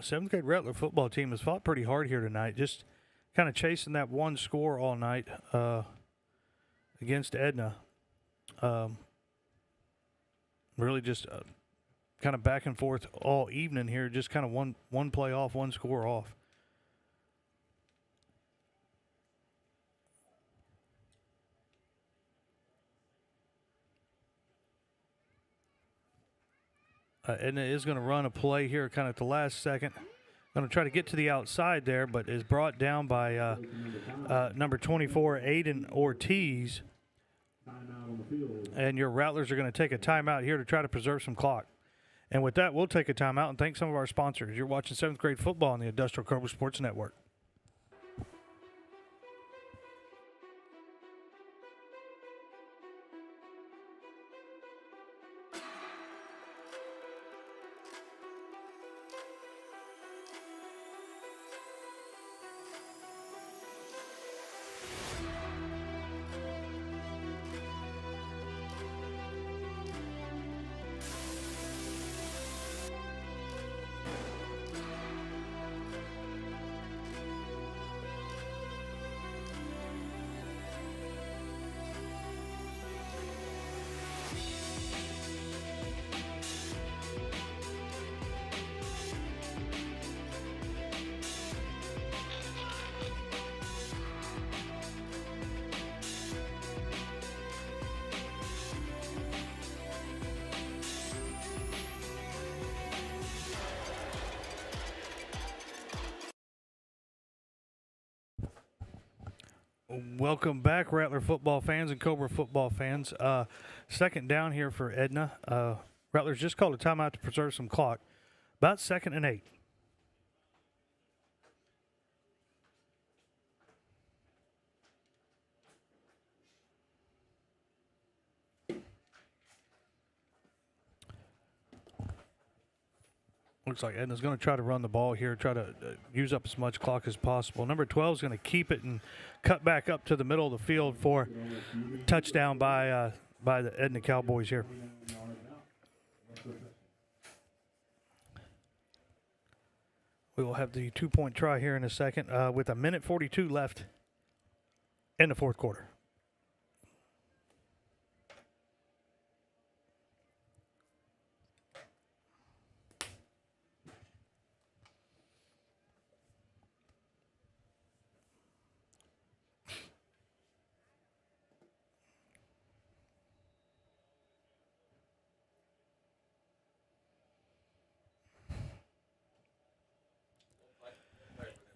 Seventh grade Rattler football team has fought pretty hard here tonight, just kind of chasing that one score all night against Edna. Really just kind of back and forth all evening here, just kind of one play off, one score off. Edna is going to run a play here kind of at the last second. Going to try to get to the outside there, but is brought down by number 24, Aiden Ortiz. And your Rattlers are going to take a timeout here to try to preserve some clock. And with that, we'll take a timeout and thank some of our sponsors. You're watching 7th grade football on the Industrial Cobra Sports Network. Welcome back, Rattler football fans and Cobra football fans. Second down here for Edna. Rattlers just called a timeout to preserve some clock. About 2nd and 8. Looks like Edna's going to try to run the ball here, try to use up as much clock as possible. Number 12 is going to keep it and cut back up to the middle of the field for touchdown by the Edna Cowboys here. We will have the 2-point try here in a second with 1:42 left in the fourth quarter.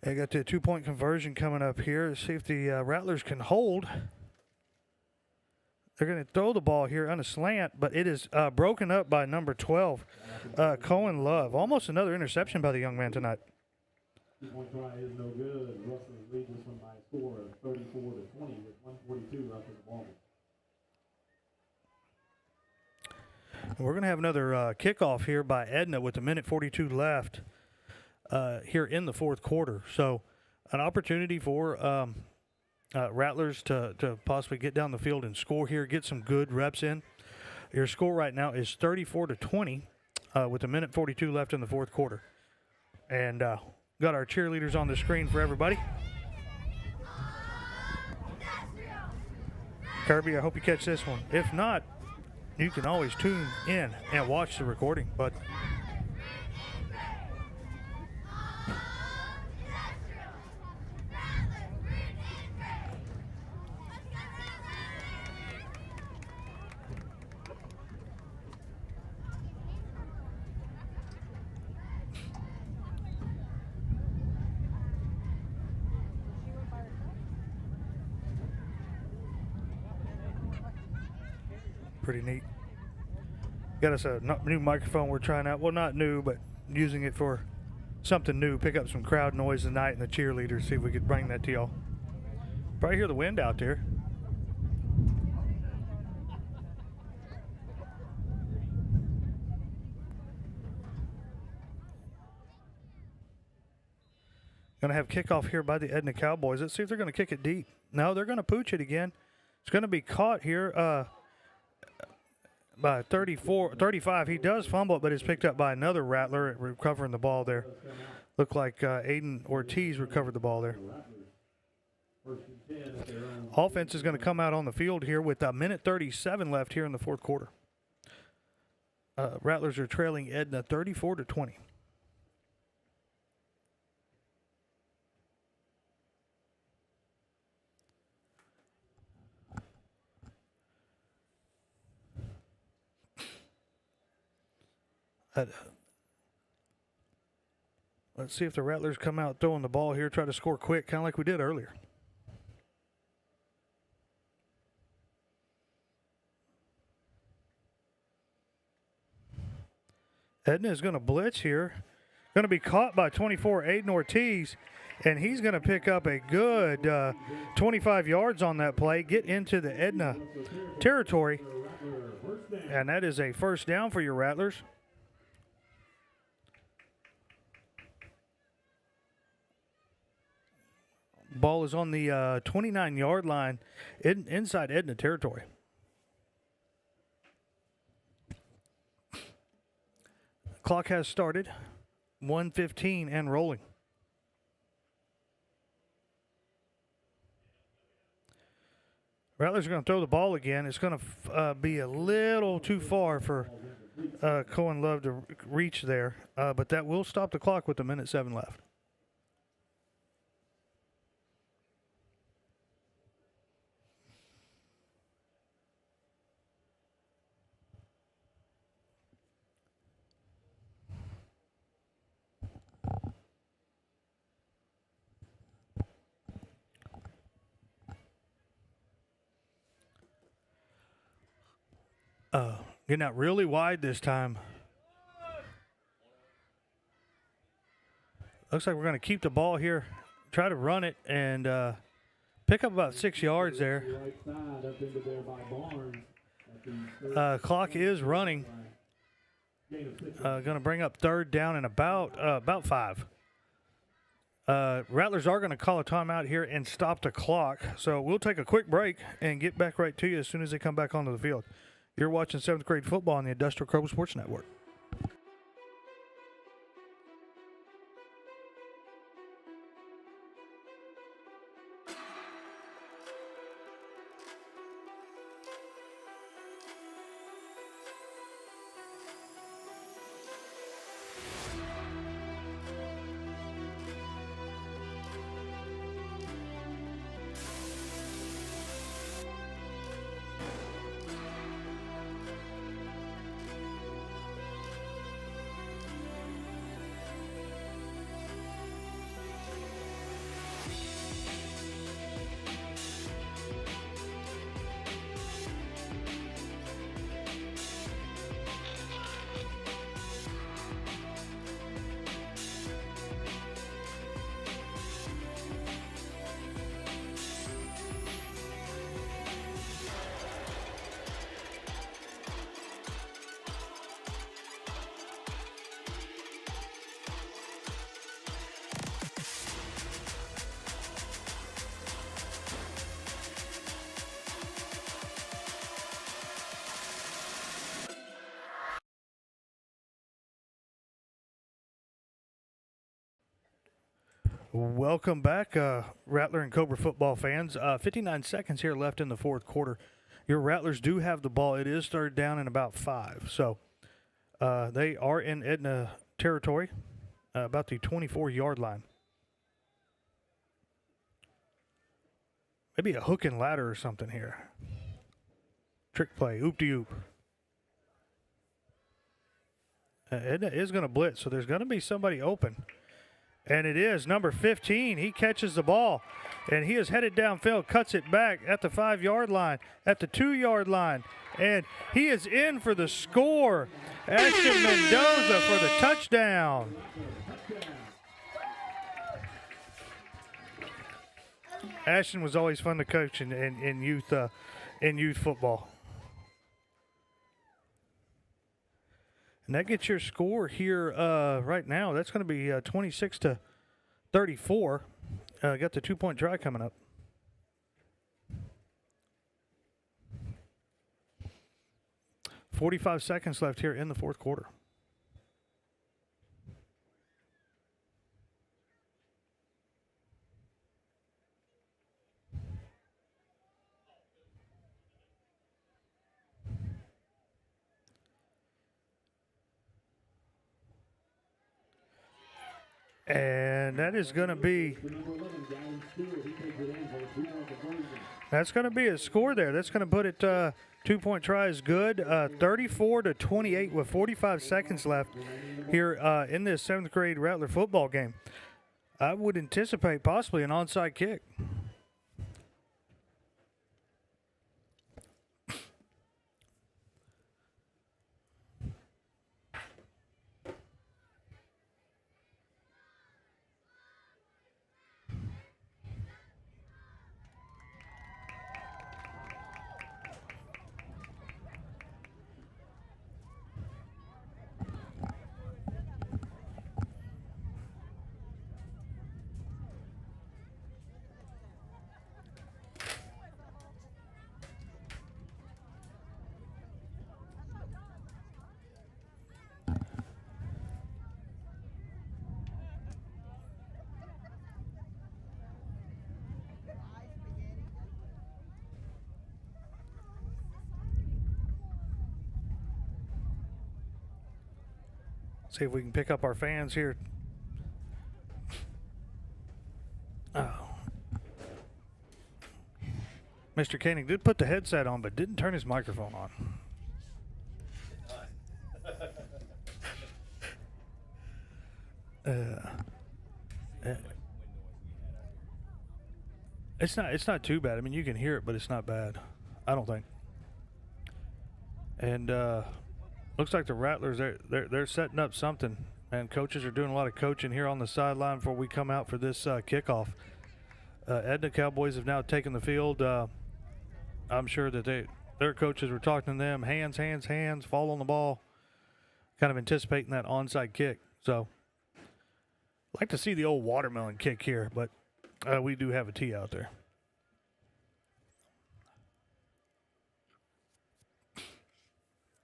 They got the 2-point conversion coming up here. See if the Rattlers can hold. They're going to throw the ball here on a slant, but it is broken up by number 12, Cohen Love. Almost another interception by the young man tonight. 2-point try is no good. Rustlers lead this one by a score of 34-20 with 1:42 left in the ball. And we're going to have another kickoff here by Edna with 1:42 left here in the fourth quarter. So an opportunity for Rattlers to possibly get down the field and score here, get some good reps in. Your score right now is 34-20 with 1:42 left in the fourth quarter. And got our cheerleaders on the screen for everybody. Kirby, I hope you catch this one. If not, you can always tune in and watch the recording. But pretty neat. Got us a new microphone we're trying out. Well, not new, but using it for something new. Pick up some crowd noise tonight and the cheerleaders. See if we could bring that to y'all. Probably hear the wind out there. Going to have kickoff here by the Edna Cowboys. Let's see if they're going to kick it deep. No, they're going to pooch it again. It's going to be caught here by 35. He does fumble it, but it's picked up by another Rattler recovering the ball there. Looked like Aiden Ortiz recovered the ball there. Offense is going to come out on the field here with 1:37 left here in the fourth quarter. Rattlers are trailing Edna 34-20. Let's see if the Rattlers come out throwing the ball here, try to score quick, kind of like we did earlier. Edna is going to blitz here. Going to be caught by 24, Aiden Ortiz, and he's going to pick up a good 25 yards on that play, get into the Edna territory, and that is a first down for your Rattlers. Ball is on the 29-yard line inside Edna territory. Clock has started. 1:15 and rolling. Rattlers are going to throw the ball again. It's going to be a little too far for Cohen Love to reach there, but that will stop the clock with 1:07 left. Getting out really wide this time. Looks like we're going to keep the ball here, try to run it, and pick up about 6 yards there. Clock is running. Going to bring up third down and about 5. Rattlers are going to call a timeout here and stop the clock. So we'll take a quick break and get back right to you as soon as they come back onto the field. You're watching 7th grade football on the Industrial Cobra Sports Network. Welcome back, Rattler and Cobra football fans. 59 seconds here left in the fourth quarter. Your Rattlers do have the ball. It is third down and about 5. So they are in Edna territory, about the 24-yard line. Maybe a hook and ladder or something here. Trick play, oop-de-oop. Edna is going to blitz, so there's going to be somebody open. And it is number 15. He catches the ball, and he is headed downfield, cuts it back at the 5-yard line, at the 2-yard line, and he is in for the score. Ashton Mendoza for the touchdown. Ashton was always fun to coach in youth football. And that gets your score here right now. That's going to be 26-34. Got the 2-point try coming up. .45 seconds left here in the fourth quarter. And that is going to be a score there. That's going to put it 2-point try is good. 34-28 with 45 seconds left here in this 7th grade Rattler football game. I would anticipate possibly an onside kick. See if we can pick up our fans here. Oh. Mr. Koenig did put the headset on, but didn't turn his microphone on. It's not too bad. I mean, you can hear it, but it's not bad. I don't think. And looks like the Rattlers they're setting up something, and coaches are doing a lot of coaching here on the sideline before we come out for this kickoff. Edna Cowboys have now taken the field. I'm sure that their coaches were talking to them, hands, fall on the ball, kind of anticipating that onside kick. So, I'd like to see the old watermelon kick here, but we do have a tee out there.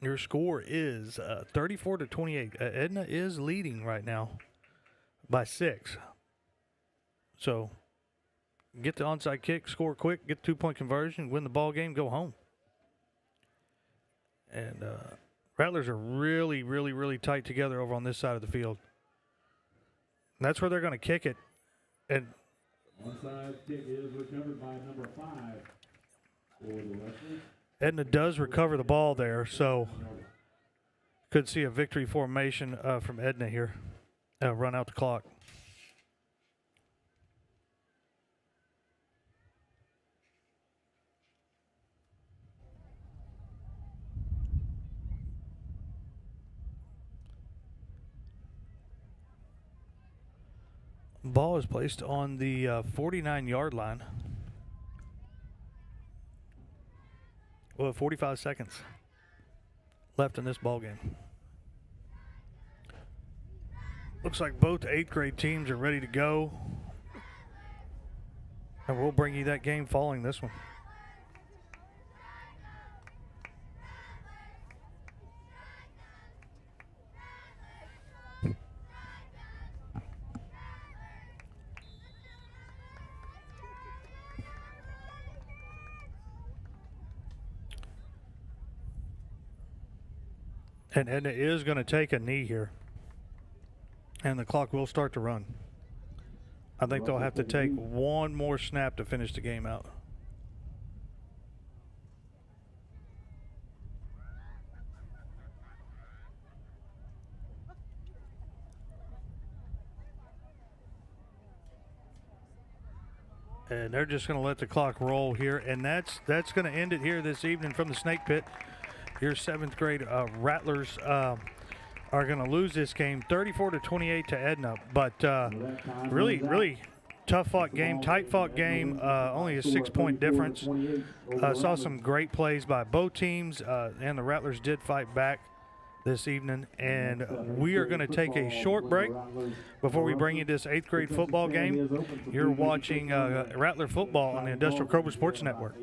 Your score is 34-28. Edna is leading right now by 6. So, get the onside kick, score quick, get the 2-point conversion, win the ball game, go home. And Rattlers are really, really, really tight together over on this side of the field. And that's where they're going to kick it. And onside kick is recovered by number 5 for the Rattlers. Edna does recover the ball there, so could see a victory formation from Edna here. Run out the clock. Ball is placed on the 49-yard line. Well, 45 seconds left in this ball game. Looks like both 8th grade teams are ready to go. And we'll bring you that game following this one. And Edna is going to take a knee here. And the clock will start to run. I think they'll have to take one more snap to finish the game out. And they're just going to let the clock roll here. And that's going to end it here this evening from the Snake Pit. Your 7th grade Rattlers are going to lose this game 34-28 to Edna. But really tough fought game, tight fought game, only a 6-point difference. Saw some great plays by both teams, and the Rattlers did fight back this evening. And we are going to take a short break before we bring you this 8th grade football game. You're watching Rattler football on the Industrial Cobra Sports Network.